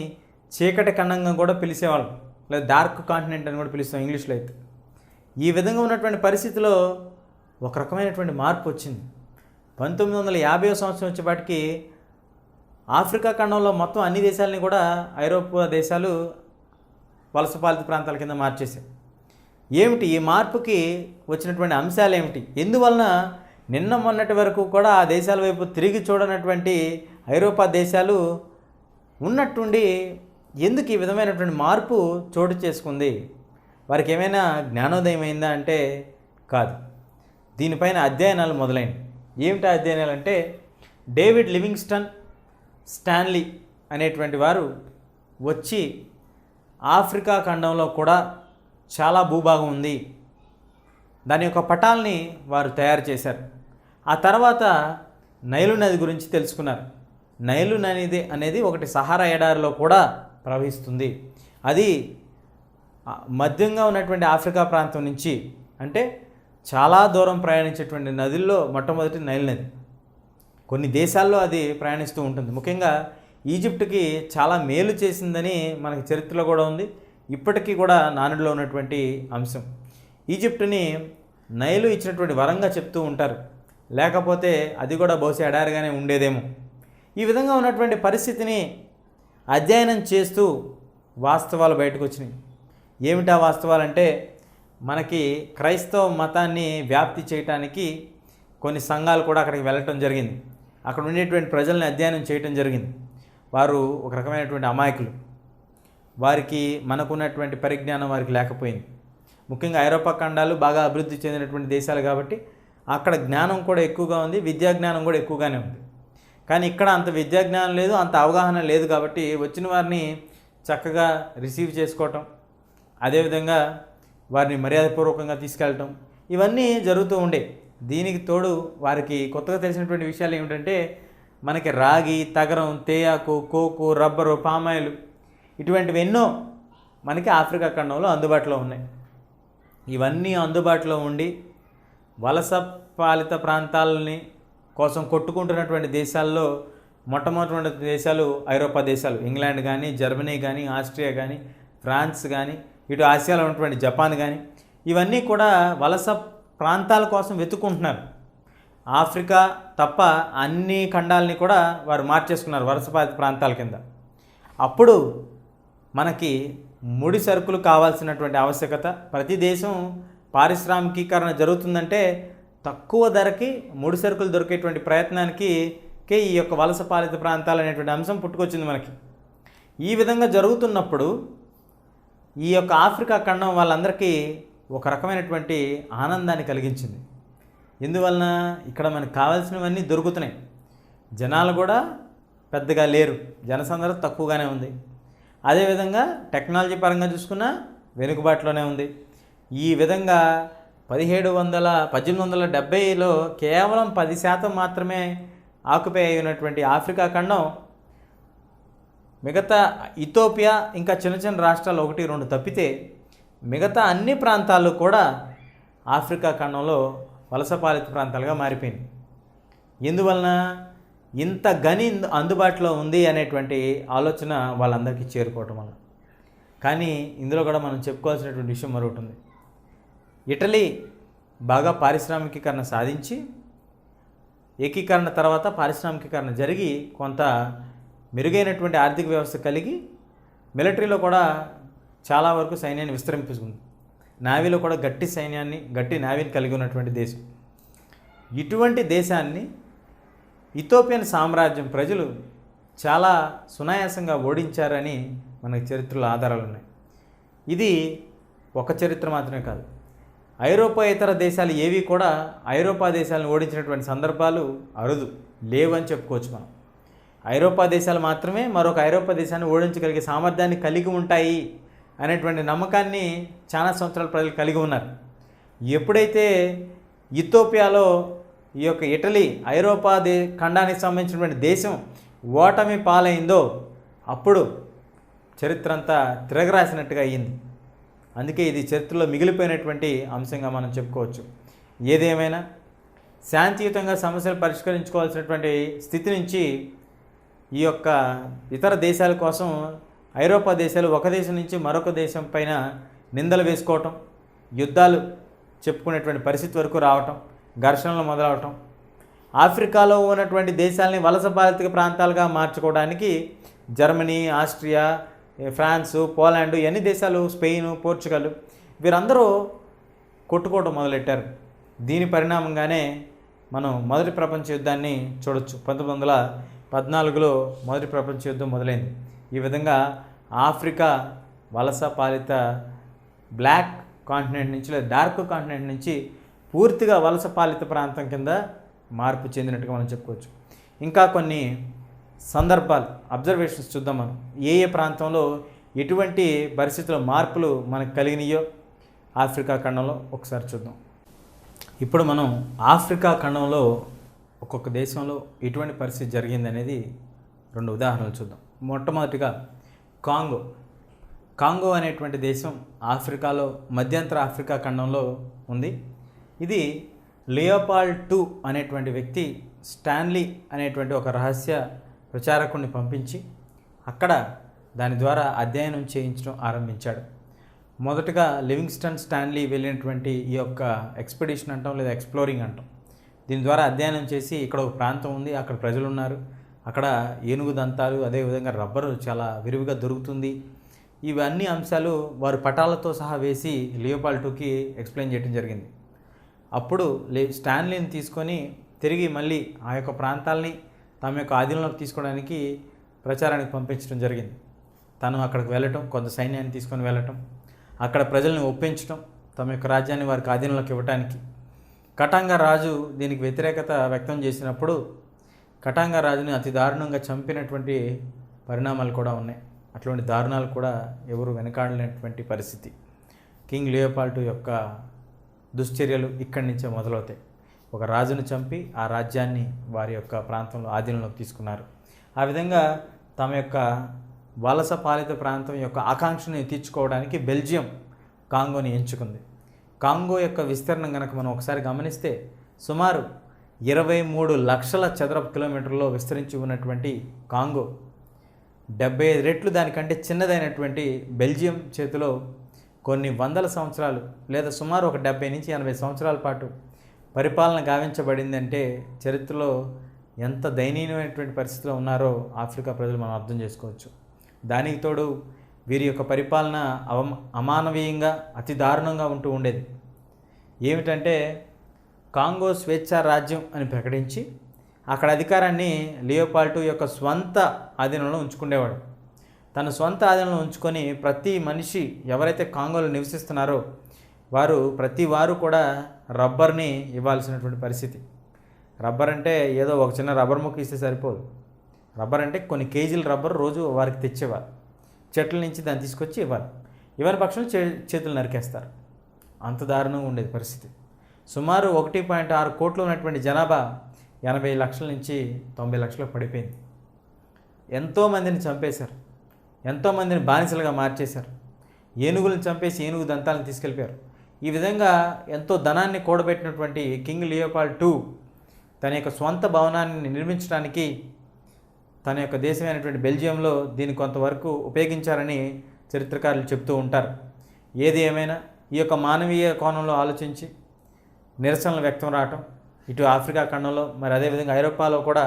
చీకటి ఖండంగా కూడా పిలిచేవాళ్ళం, లేదా డార్క్ కాంటినెంట్ అని కూడా పిలుస్తాం ఇంగ్లీష్లో అయితే. ఈ విధంగా ఉన్నటువంటి పరిస్థితిలో ఒక రకమైనటువంటి మార్పు వచ్చింది. 1950వ సంవత్సరం వచ్చేపాటికి ఆఫ్రికా ఖండంలో మొత్తం అన్ని దేశాలని కూడా ఐరోపా దేశాలు వలసపాలిత ప్రాంతాల కింద మార్చేశాయి. ఏమిటి ఈ మార్పుకి వచ్చినటువంటి అంశాలు ఏమిటి? ఎందువలన నిన్న మొన్నటి వరకు కూడా ఆ దేశాల వైపు తిరిగి చూడనటువంటి ఐరోపా దేశాలు ఉన్నట్టుండి ఎందుకు ఈ విధమైనటువంటి మార్పు చోటు చేసుకుంది? వారికి ఏమైనా జ్ఞానోదయం అయిందా అంటే కాదు. దీనిపైన అధ్యయనాలు మొదలైనవి. ఏమిటా అధ్యయనాలు అంటే, డేవిడ్ లివింగ్స్టన్ స్టాన్లీ అనేటువంటి వారు వచ్చి ఆఫ్రికా ఖండంలో కూడా చాలా భూభాగం ఉంది, దాని యొక్క పటాల్ని వారు తయారు చేశారు. ఆ తర్వాత నైలు నది గురించి తెలుసుకున్నారు. నైలు నది అనేది ఒకటి సహారా ఎడారిలో కూడా ప్రవహిస్తుంది. అది మధ్యంగా ఉన్నటువంటి ఆఫ్రికా ప్రాంతం నుంచి, అంటే చాలా దూరం ప్రయాణించేటువంటి నదుల్లో మొట్టమొదటి నైల్ నది. కొన్ని దేశాల్లో అది ప్రయాణిస్తూ ఉంటుంది. ముఖ్యంగా ఈజిప్ట్కి చాలా మేలు చేసిందని మనకి చరిత్రలో కూడా ఉంది, ఇప్పటికీ కూడా నానుడిలో ఉన్నటువంటి అంశం. ఈజిప్ట్ని నైలు ఇచ్చినటువంటి వరంగా చెప్తూ ఉంటారు, లేకపోతే అది కూడా బహుశా ఎడారిగానే ఉండేదేమో. ఈ విధంగా ఉన్నటువంటి పరిస్థితిని అధ్యయనం చేస్తూ వాస్తవాలు బయటకు వచ్చినాయి. ఏమిటా వాస్తవాలంటే, మనకి క్రైస్తవ మతాన్ని వ్యాప్తి చేయటానికి కొన్ని సంఘాలు కూడా అక్కడికి వెళ్ళటం జరిగింది. అక్కడ ఉండేటువంటి ప్రజల్ని అధ్యయనం చేయటం జరిగింది. వారు ఒక రకమైనటువంటి అమాయకులు. వారికి మనకున్నటువంటి పరిజ్ఞానం వారికి లేకపోయింది. ముఖ్యంగా ఐరోపా ఖండాలు బాగా అభివృద్ధి చెందినటువంటి దేశాలు కాబట్టి అక్కడ జ్ఞానం కూడా ఎక్కువగా ఉంది, విద్యా జ్ఞానం కూడా ఎక్కువగానే ఉంది. కానీ ఇక్కడ అంత విద్యా జ్ఞానం లేదు, అంత అవగాహన లేదు. కాబట్టి వచ్చిన వారిని చక్కగా రిసీవ్ చేసుకోవటం, అదేవిధంగా వారిని మర్యాదపూర్వకంగా తీసుకెళ్ళటం, ఇవన్నీ జరుగుతూ ఉండే. దీనికి తోడు వారికి కొత్తగా తెలిసినటువంటి విషయాలు ఏమిటంటే, మనకి రాగి, తగరం, తేయాకు, కోకు, రబ్బరు, పామాయిల్ ఇటువంటివి ఎన్నో మనకి ఆఫ్రికా ఖండంలో అందుబాటులో ఉన్నాయి. ఇవన్నీ అందుబాటులో ఉండి వలస పాలిత ప్రాంతాలని కోసం కొట్టుకుంటున్నటువంటి దేశాల్లో మొట్టమొదటి దేశాలు ఐరోపా దేశాలు. ఇంగ్లాండ్ కానీ, జర్మనీ కానీ, ఆస్ట్రియా కానీ, ఫ్రాన్స్ కానీ, ఇటు ఆసియాలో ఉన్నటువంటి జపాన్ కానీ, ఇవన్నీ కూడా వలస ప్రాంతాల కోసం వెతుక్కుంటున్నారు. ఆఫ్రికా తప్ప అన్ని ఖండాలని కూడా వారు మార్చేసుకున్నారు వలసపాలిత ప్రాంతాల కింద. అప్పుడు మనకి ముడి సరుకులు కావాల్సినటువంటి ఆవశ్యకత, ప్రతి దేశం పారిశ్రామికీకరణ జరుగుతుందంటే తక్కువ ధరకి ముడి సరుకులు దొరికేటువంటి ప్రయత్నానికి ఈ యొక్క వలసపాలిత ప్రాంతాలు అనేటువంటి అంశం పుట్టుకొచ్చింది మనకి. ఈ విధంగా జరుగుతున్నప్పుడు ఈ యొక్క ఆఫ్రికా ఖండం వాళ్ళందరికీ ఒక రకమైనటువంటి ఆనందాన్ని కలిగించింది. ఎందువలన ఇక్కడ మనకు కావాల్సినవన్నీ దొరుకుతున్నాయి, జనాలు కూడా పెద్దగా లేరు, జనసందర్భం తక్కువగానే ఉంది. అదేవిధంగా టెక్నాలజీ పరంగా చూసుకున్నా వెనుకబాటులోనే ఉంది. ఈ విధంగా 1870లో కేవలం 10% మాత్రమే ఆక్యుపై అయినటువంటి ఆఫ్రికా ఖండం మిగతా ఇథోపియా ఇంకా చిన్న చిన్న రాష్ట్రాలు 1-2 తప్పితే మిగతా అన్ని ప్రాంతాలు కూడా ఆఫ్రికా ఖండంలో వలసపాలిత ప్రాంతాలుగా మారిపోయినాయి. ఎందువలన ఇంత గని అందుబాటులో ఉంది అనేటువంటి ఆలోచన వాళ్ళందరికీ చేరుకోవటం వల్ల. కానీ ఇందులో కూడా మనం చెప్పుకోవాల్సినటువంటి విషయం మరొకటి ఉంది. ఇటలీ బాగా పారిశ్రామికీకరణ సాధించి ఏకీకరణ తర్వాత పారిశ్రామికీకరణ జరిగి కొంత మెరుగైనటువంటి ఆర్థిక వ్యవస్థ కలిగి మిలిటరీలో కూడా చాలా వరకు సైన్యాన్ని విస్తరింపుకుంది. నావీలో కూడా గట్టి నావీని కలిగి ఉన్నటువంటి దేశం. ఇటువంటి దేశాన్ని ఇథోపియన్ సామ్రాజ్యం ప్రజలు చాలా సునాయాసంగా ఓడించారని మనకి చరిత్రలో ఆధారాలు ఉన్నాయి. ఇది ఒక చరిత్ర మాత్రమే కాదు, ఐరోపా ఇతర దేశాలు ఏవి కూడా ఐరోపా దేశాలను ఓడించినటువంటి సందర్భాలు అరుదు, లేవని చెప్పుకోవచ్చు మనం. ఐరోపా దేశాలు మాత్రమే మరొక ఐరోపా దేశాన్ని ఓడించగలిగే సామర్థ్యాన్ని కలిగి ఉంటాయి అనేటువంటి నమ్మకాన్ని చాలా సంవత్సరాల ప్రజలు కలిగి ఉన్నారు. ఎప్పుడైతే ఇథోపియాలో ఈ యొక్క ఇటలీ ఐరోపా ఖండానికి సంబంధించినటువంటి దేశం ఓటమి పాలైందో అప్పుడు చరిత్ర అంతా తిరగరాసినట్టుగా అయ్యింది. అందుకే ఇది చరిత్రలో మిగిలిపోయినటువంటి అంశంగా మనం చెప్పుకోవచ్చు. ఏదేమైనా శాంతియుతంగా సమస్యలు పరిష్కరించుకోవాల్సినటువంటి స్థితి నుంచి ఈ యొక్క ఇతర దేశాల కోసం ఐరోపా దేశాలు ఒక దేశం నుంచి మరొక దేశం పైన నిందలు వేసుకోవటం, యుద్ధాలు చెప్పుకునేటువంటి పరిస్థితి వరకు రావటం, ఘర్షణలు మొదలవటం, ఆఫ్రికాలో ఉన్నటువంటి దేశాలని వలసపాలిత ప్రాంతాలుగా మార్చుకోవడానికి జర్మనీ, ఆస్ట్రియా, ఫ్రాన్సు, పోలాండు, ఎన్ని దేశాలు, స్పెయిన్, పోర్చుగల్ వీరందరూ కొట్టుకోవడం మొదలెట్టారు. దీని పరిణామంగానే మనం మొదటి ప్రపంచ యుద్ధాన్ని చూడొచ్చు. 1914లో మొదటి ప్రపంచ యుద్ధం మొదలైంది. ఈ విధంగా ఆఫ్రికా వలస పాలిత బ్లాక్ కాంటినెంట్ నుంచి లేదా డార్క్ కాంటినెంట్ నుంచి పూర్తిగా వలస పాలిత ప్రాంతం కింద మార్పు చెందినట్టుగా మనం చెప్పుకోవచ్చు. ఇంకా కొన్ని సందర్భాలు అబ్జర్వేషన్స్ చూద్దాం. మనం ఏ ప్రాంతంలో ఎటువంటి పరిస్థితుల్లో మార్పులు మనకు కలిగినాయో ఆఫ్రికా ఖండంలో ఒకసారి చూద్దాం. ఇప్పుడు మనం ఆఫ్రికా ఖండంలో ఒక్కొక్క దేశంలో ఎటువంటి పరిస్థితి జరిగింది అనేది 2 ఉదాహరణలు చూద్దాం. మొట్టమొదటిగా కాంగో అనేటువంటి దేశం ఆఫ్రికాలో మధ్యంతర ఆఫ్రికా ఖండంలో ఉంది. ఇది లియోపాల్డ్ II అనేటువంటి వ్యక్తి స్టాన్లీ అనేటువంటి ఒక రహస్య ప్రచారకుడిని పంపించి అక్కడ దాని ద్వారా అధ్యయనం చేయించడం ఆరంభించాడు. మొదటగా లివింగ్స్టన్ స్టాన్లీ వెళ్ళినటువంటి ఈ యొక్క ఎక్స్పెడిషన్ అంటాం లేదా ఎక్స్ప్లోరింగ్ అంటాం. దీని ద్వారా అధ్యయనం చేసి ఇక్కడ ఒక ప్రాంతం ఉంది, అక్కడ ప్రజలు ఉన్నారు, అక్కడ ఏనుగు దంతాలు అదేవిధంగా రబ్బరు చాలా విరివిగా దొరుకుతుంది, ఇవన్నీ అంశాలు వారు పటాలతో సహా వేసి లియోపాల్డ్ IIకి ఎక్స్ప్లెయిన్ చేయడం జరిగింది. అప్పుడు స్టాన్లీని తీసుకొని తిరిగి మళ్ళీ ఆ యొక్క ప్రాంతాలని తమ యొక్క ఆధీనంలోకి తీసుకోవడానికి ప్రచారానికి పంపించడం జరిగింది. తను అక్కడికి వెళ్ళటం, కొంత సైన్యాన్ని తీసుకొని వెళ్ళటం, అక్కడ ప్రజల్ని ఒప్పించడం, తమ యొక్క రాజ్యాన్ని వారికి ఆధీనంలోకి ఇవ్వడానికి. కటాంగా రాజు దీనికి వ్యతిరేకత వ్యక్తం చేసినప్పుడు కటాంగా రాజుని అతి దారుణంగా చంపినటువంటి పరిణామాలు కూడా ఉన్నాయి. అటువంటి దారుణాలు కూడా ఎవరు వెనకాడలేనటువంటి పరిస్థితి. కింగ్ లియోపాల్డ్ యొక్క దుశ్చర్యలు ఇక్కడి నుంచే మొదలవుతాయి. ఒక రాజును చంపి ఆ రాజ్యాన్ని వారి యొక్క ప్రాంతంలో ఆధీనంలోకి తీసుకున్నారు. ఆ విధంగా తమ యొక్క వలస పాలిత ప్రాంతం యొక్క ఆకాంక్షను తీర్చుకోవడానికి బెల్జియం కాంగోని ఎంచుకుంది. కాంగో యొక్క విస్తీర్ణం కనుక మనం ఒకసారి గమనిస్తే సుమారు 23 లక్షల చదరపు కిలోమీటర్లో విస్తరించి ఉన్నటువంటి కాంగో 75 రెట్లు దానికంటే చిన్నదైనటువంటి బెల్జియం చేతిలో కొన్ని వందల సంవత్సరాలు లేదా సుమారు ఒక 70 నుంచి 80 సంవత్సరాల పాటు పరిపాలన గావించబడిందంటే చరిత్రలో ఎంత దయనీయమైనటువంటి పరిస్థితిలో ఉన్నారో ఆఫ్రికా ప్రజలు మనం అర్థం చేసుకోవచ్చు. దానికి తోడు వీరి యొక్క పరిపాలన అమానవీయంగా అతి దారుణంగా ఉంటూ ఉండేది. ఏమిటంటే కాంగో స్వేచ్ఛా రాజ్యం అని ప్రకటించి అక్కడ అధికారాన్ని లియోపాల్డ్ యొక్క స్వంత ఆధీనంలో ఉంచుకునేవాడు. తన స్వంత ఆధీనంలో ఉంచుకొని ప్రతి మనిషి ఎవరైతే కాంగోలో నివసిస్తున్నారో ప్రతి వారు కూడా రబ్బర్ని ఇవ్వాల్సినటువంటి పరిస్థితి. రబ్బర్ అంటే ఏదో ఒక చిన్న రబ్బర్ ముక్క ఇస్తే సరిపోదు. రబ్బర్ అంటే కొన్ని కేజీల రబ్బర్ రోజు వారికి తెచ్చేవారు. చెట్ల నుంచి దాన్ని తీసుకొచ్చి ఇవ్వాలి. ఇవ్వని పక్షంలో చేతులు నరికేస్తారు. అంత దారుణంగా ఉండేది పరిస్థితి. సుమారు 1.6 కోట్లు ఉన్నటువంటి జనాభా 80 లక్షల నుంచి 90 లక్షలకు పడిపోయింది. ఎంతోమందిని చంపేశారు. ఎంతోమందిని బానిసలుగా మార్చేశారు. ఏనుగులను చంపేసి ఏనుగు దంతాలను తీసుకెళ్ళిపోయారు. ఈ విధంగా ఎంతో ధనాన్ని కూడబెట్టినటువంటి కింగ్ లియోపాల్డ్ II తన యొక్క స్వంత భవనాన్ని నిర్మించడానికి తన యొక్క దేశమైనటువంటి బెల్జియంలో దీన్ని కొంతవరకు ఉపయోగించారని చరిత్రకారులు చెప్తూ ఉంటారు. ఏది ఏమైనా ఈ యొక్క మానవీయ కోణంలో ఆలోచించి నిరసనలు వ్యక్తం రావటం, ఇటు ఆఫ్రికా ఖండంలో మరి అదేవిధంగా ఐరోపాలో కూడా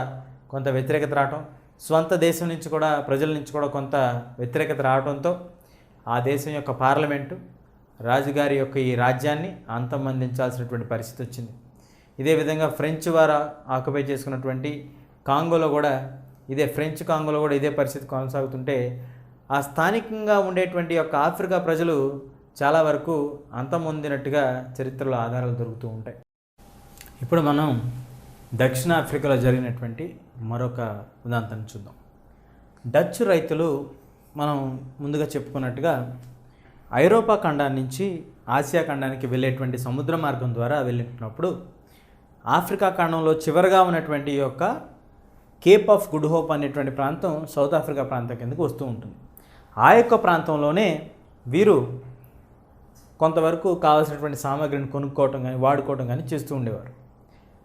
కొంత వ్యతిరేకత రావటం, స్వంత దేశం నుంచి కూడా ప్రజల నుంచి కూడా కొంత వ్యతిరేకత రావడంతో ఆ దేశం యొక్క పార్లమెంటు రాజుగారి యొక్క ఈ రాజ్యాన్ని అంతమొందించాల్సినటువంటి పరిస్థితి వచ్చింది. ఇదే విధంగా ఫ్రెంచ్ వారు ఆక్యుపై చేసుకున్నటువంటి కాంగోలో కూడా ఫ్రెంచ్ కాంగోలో కూడా ఇదే పరిస్థితి కొనసాగుతుంటే ఆ స్థానికంగా ఉండేటువంటి యొక్క ఆఫ్రికా ప్రజలు చాలా వరకు అంతమొందినట్టుగా చరిత్రలో ఆధారాలు దొరుకుతూ ఉంటాయి. ఇప్పుడు మనం దక్షిణాఫ్రికాలో జరిగినటువంటి మరొక ఉదాంతాన్ని చూద్దాం. డచ్ రైతులు మనం ముందుగా చెప్పుకున్నట్టుగా ఐరోపా ఖండాన్ని నుంచి ఆసియా ఖండానికి వెళ్ళేటువంటి సముద్ర మార్గం ద్వారా వెళ్ళినప్పుడు ఆఫ్రికా ఖండంలో చివరగా ఉన్నటువంటి ఈ యొక్క కేప్ ఆఫ్ గుడ్ హోప్ అనేటువంటి ప్రాంతం సౌత్ ఆఫ్రికా ప్రాంతం కిందకు వస్తూ ఉంటుంది. ఆ యొక్క ప్రాంతంలోనే వీరు కొంతవరకు కావాల్సినటువంటి సామాగ్రిని కొనుక్కోవటం కానీ వాడుకోవటం కానీ చేస్తూ ఉండేవారు.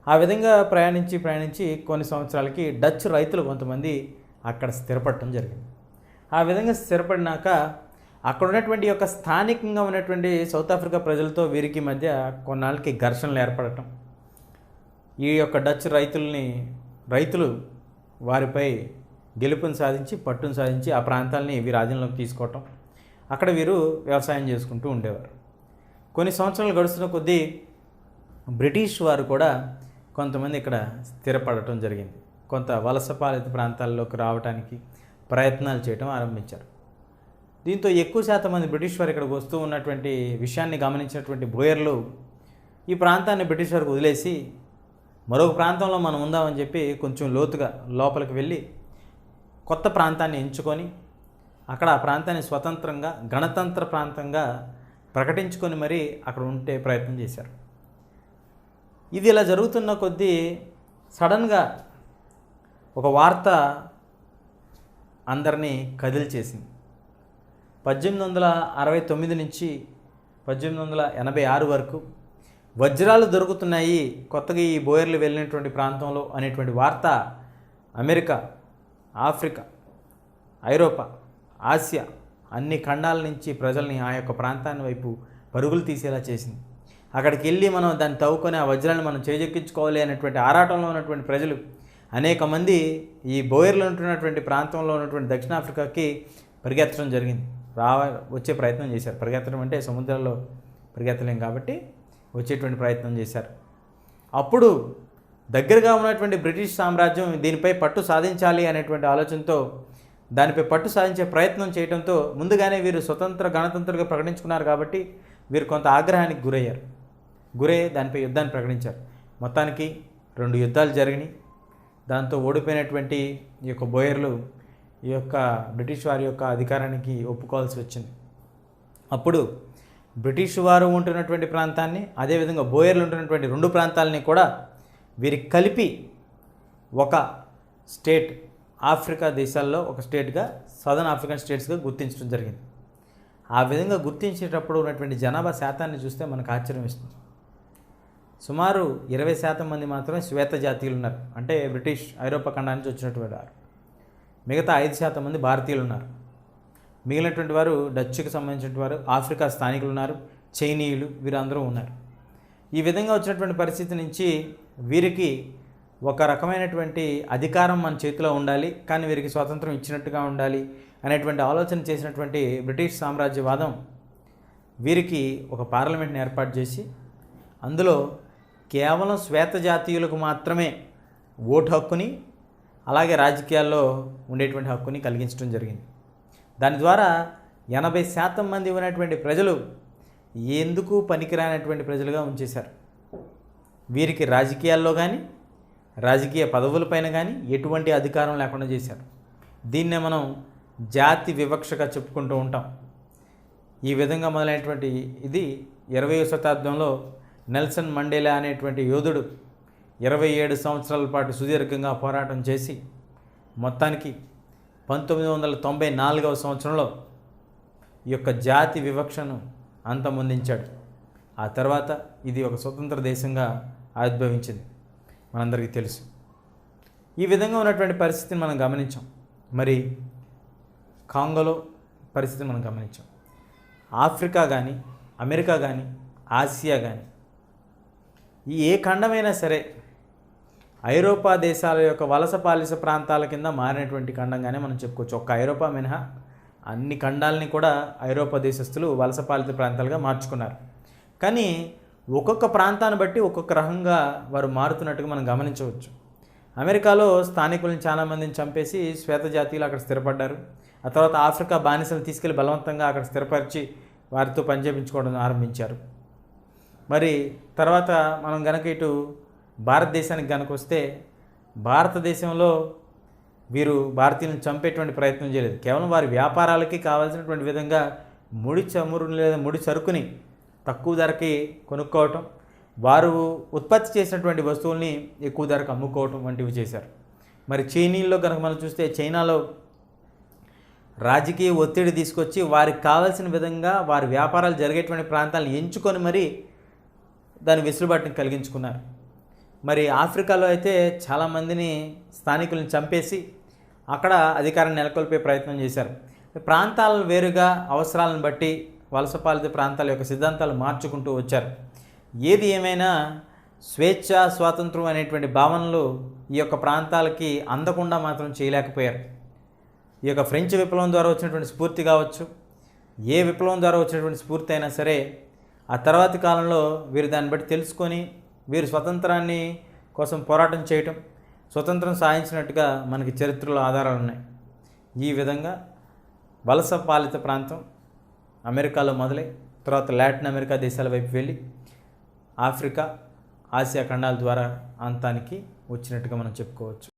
ఆ విధంగా ప్రయాణించి కొన్ని సంవత్సరాలకి డచ్ రైతులు కొంతమంది అక్కడ స్థిరపడటం జరిగింది. ఆ విధంగా స్థిరపడినాక అక్కడ ఉన్నటువంటి యొక్క స్థానికంగా ఉన్నటువంటి సౌత్ ఆఫ్రికా ప్రజలతో వీరికి మధ్య కొన్నాళ్ళకి ఘర్షణలు ఏర్పడటం, ఈ యొక్క డచ్ రైతులు వారిపై గెలుపుని సాధించి పట్టును సాధించి ఆ ప్రాంతాలని వీరి ఆధీనంలోకి తీసుకోవటం, అక్కడ వీరు వ్యవసాయం చేసుకుంటూ ఉండేవారు. కొన్ని సంవత్సరాలు గడుస్తున్న కొద్దీ బ్రిటిష్ వారు కూడా కొంతమంది ఇక్కడ స్థిరపడటం జరిగింది. కొంత వలసపాలిత ప్రాంతాల్లోకి రావడానికి ప్రయత్నాలు చేయడం ఆరంభించారు. దీంతో ఎక్కువ శాతం మంది బ్రిటిష్ వారు ఇక్కడికి వస్తూ ఉన్నటువంటి విషయాన్ని గమనించినటువంటి బోయర్లు ఈ ప్రాంతాన్ని బ్రిటిష్ వారికి వదిలేసి మరొక ప్రాంతంలో మనం ఉందామని చెప్పి కొంచెం లోతుగా లోపలికి వెళ్ళి కొత్త ప్రాంతాన్ని ఎంచుకొని అక్కడ ఆ ప్రాంతాన్ని స్వతంత్రంగా గణతంత్ర ప్రాంతంగా ప్రకటించుకొని మరీ అక్కడ ఉండే ప్రయత్నం చేశారు. ఇది ఇలా జరుగుతున్న కొద్దీ సడన్గా ఒక వార్త అందరినీ కదిలిచేసింది. 1869 నుంచి 1886 వరకు వజ్రాలు దొరుకుతున్నాయి కొత్తగా ఈ బోయర్లు వెళ్ళినటువంటి ప్రాంతంలో అనేటువంటి వార్త అమెరికా, ఆఫ్రికా, ఐరోపా, ఆసియా అన్ని ఖండాల నుంచి ప్రజల్ని ఆ యొక్క ప్రాంతాన్ని వైపు పరుగులు తీసేలా చేసింది. అక్కడికి వెళ్ళి మనం దాన్ని తవ్వుకొని ఆ వజ్రాన్ని మనం చేజెక్కించుకోవాలి అనేటువంటి ఆరాటంలో ఉన్నటువంటి ప్రజలు అనేక మంది ఈ బోయర్లు ఉంటున్నటువంటి ప్రాంతంలో ఉన్నటువంటి దక్షిణాఫ్రికాకి పరిగెత్తడం జరిగింది. వచ్చే ప్రయత్నం చేశారు. పరిగెత్తడం అంటే సముద్రంలో పరిగెత్తలేం కాబట్టి వచ్చేటువంటి ప్రయత్నం చేశారు. అప్పుడు దగ్గరగా ఉన్నటువంటి బ్రిటిష్ సామ్రాజ్యం దీనిపై పట్టు సాధించాలి అనేటువంటి ఆలోచనతో దానిపై పట్టు సాధించే ప్రయత్నం చేయడంతో ముందుగానే వీరు స్వతంత్ర గణతంత్రంగా ప్రకటించుకున్నారు కాబట్టి వీరు కొంత ఆగ్రహానికి గురై దానిపై యుద్ధాన్ని ప్రకటించారు. మొత్తానికి 2 యుద్ధాలు జరిగినాయి. దాంతో ఓడిపోయినటువంటి ఈ యొక్క బోయర్లు ఈ యొక్క బ్రిటిష్ వారి యొక్క అధికారానికి ఒప్పుకోవాల్సి వచ్చింది. అప్పుడు బ్రిటిష్ వారు ఉంటున్నటువంటి ప్రాంతాన్ని అదేవిధంగా బోయర్లు ఉంటున్నటువంటి 2 ప్రాంతాలని కూడా వీరికి కలిపి ఒక స్టేట్ ఆఫ్రికా దేశాల్లో ఒక స్టేట్గా సదర్న్ ఆఫ్రికన్ స్టేట్స్గా గుర్తించడం జరిగింది. ఆ విధంగా గుర్తించేటప్పుడు ఉన్నటువంటి జనాభా శాతాన్ని చూస్తే మనకు ఆశ్చర్యం ఇస్తుంది. సుమారు 20% మంది మాత్రమే శ్వేత జాతీయులు ఉన్నారు, అంటే బ్రిటిష్ ఐరోపా ఖండానికి నుంచి వచ్చినటువంటి వారు. మిగతా 5% మంది భారతీయులు ఉన్నారు. మిగిలినటువంటి వారు డచ్కి సంబంధించిన వారు, ఆఫ్రికా స్థానికులు ఉన్నారు, చైనీయులు, వీరందరూ ఉన్నారు. ఈ విధంగా వచ్చినటువంటి పరిస్థితి నుంచి వీరికి ఒక రకమైనటువంటి అధికారం మన చేతిలో ఉండాలి, కానీ వీరికి స్వాతంత్రం ఇచ్చినట్టుగా ఉండాలి అనేటువంటి ఆలోచన చేసినటువంటి బ్రిటిష్ సామ్రాజ్యవాదం వీరికి ఒక పార్లమెంట్ని ఏర్పాటు చేసి అందులో కేవలం శ్వేత జాతీయులకు మాత్రమే ఓటు హక్కుని అలాగే రాజకీయాల్లో ఉండేటువంటి హక్కుని కలిగించడం జరిగింది. దాని ద్వారా 80% మంది ఉన్నటువంటి ప్రజలు ఎందుకు పనికిరానటువంటి ప్రజలుగా ఉంచేశారు. వీరికి రాజకీయాల్లో కానీ రాజకీయ పదవులపైన కానీ ఎటువంటి అధికారం లేకుండా చేశారు. దీన్నే మనం జాతి వివక్షగా చెప్పుకుంటూ ఉంటాం. ఈ విధంగా మొదలైనటువంటి ఇది 20వ శతాబ్దంలో నెల్సన్ మండేలా అనేటువంటి యోధుడు 27 సంవత్సరాల పాటు సుదీర్ఘంగా పోరాటం చేసి మొత్తానికి 1994వ సంవత్సరంలో ఈ యొక్క జాతి వివక్షను అంతమొందించాడు. ఆ తర్వాత ఇది ఒక స్వతంత్ర దేశంగా ఆవిర్భవించింది, మనందరికీ తెలుసు. ఈ విధంగా ఉన్నటువంటి పరిస్థితిని మనం గమనించాం. మరి కాంగోలో పరిస్థితిని మనం గమనించాం. ఆఫ్రికా కానీ, అమెరికా కానీ, ఆసియా కానీ, ఈ ఏ ఖండమైనా సరే ఐరోపా దేశాల యొక్క వలస పాలిస ప్రాంతాల కింద మారినటువంటి ఖండంగానే మనం చెప్పుకోవచ్చు. ఒక్క ఐరోపా మినహా అన్ని ఖండాలని కూడా ఐరోపా దేశస్తులు వలస పాలిత ప్రాంతాలుగా మార్చుకున్నారు. కానీ ఒక్కొక్క ప్రాంతాన్ని బట్టి ఒక్కొక్క రకంగా వారు మారుతున్నట్టుగా మనం గమనించవచ్చు. అమెరికాలో స్థానికులను చాలామందిని చంపేసి శ్వేత జాతీయులు అక్కడ స్థిరపడ్డారు. ఆ తర్వాత ఆఫ్రికా బానిసలు తీసుకెళ్లి బలవంతంగా అక్కడ స్థిరపరిచి వారితో పనిచేయించుకోవడం ఆరంభించారు. మరి తర్వాత మనం గనక ఇటు భారతదేశానికి కనుక వస్తే, భారతదేశంలో వీరు భారతీయులను చంపేటువంటి ప్రయత్నం చేయలేదు. కేవలం వారి వ్యాపారాలకి కావాల్సినటువంటి విధంగా ముడి చమురు లేదా ముడి సరుకుని తక్కువ ధరకి కొనుక్కోవటం, వారు ఉత్పత్తి చేసినటువంటి వస్తువుల్ని ఎక్కువ ధరకు అమ్ముకోవటం వంటివి చేశారు. మరి చైనీయుల్లో కనుక మనం చూస్తే, చైనాలో రాజకీయ ఒత్తిడి తీసుకొచ్చి వారికి కావాల్సిన విధంగా వారి వ్యాపారాలు జరిగేటువంటి ప్రాంతాలను ఎంచుకొని మరి దాని వెసులుబాటుని కలిగించుకున్నారు. మరి ఆఫ్రికాలో అయితే చాలామందిని స్థానికులను చంపేసి అక్కడ అధికారాన్ని నెలకొల్పే ప్రయత్నం చేశారు. ప్రాంతాలను వేరుగా అవసరాలను బట్టి వలసపాలిత ప్రాంతాల యొక్క సిద్ధాంతాలు మార్చుకుంటూ వచ్చారు. ఏది ఏమైనా స్వేచ్ఛ, స్వాతంత్రం అనేటువంటి భావనలు ఈ యొక్క ప్రాంతాలకి అందకుండా మాత్రం చేయలేకపోయారు. ఈ యొక్క ఫ్రెంచ్ విప్లవం ద్వారా వచ్చినటువంటి స్ఫూర్తి కావచ్చు, ఏ విప్లవం ద్వారా వచ్చినటువంటి స్ఫూర్తి అయినా సరే, ఆ తర్వాతి కాలంలో వీరు దాన్ని బట్టి తెలుసుకొని వీరు స్వతంత్రాన్ని కోసం పోరాటం చేయటం, స్వతంత్రం సాధించినట్టుగా మనకి చరిత్రలో ఆధారాలు ఉన్నాయి. ఈ విధంగా వలస పాలిత ప్రాంతం అమెరికాలో మొదలై తర్వాత లాటిన్ అమెరికా దేశాల వైపు వెళ్ళి ఆఫ్రికా, ఆసియా ఖండాల ద్వారా అంతానికి వచ్చినట్టుగా మనం చెప్పుకోవచ్చు.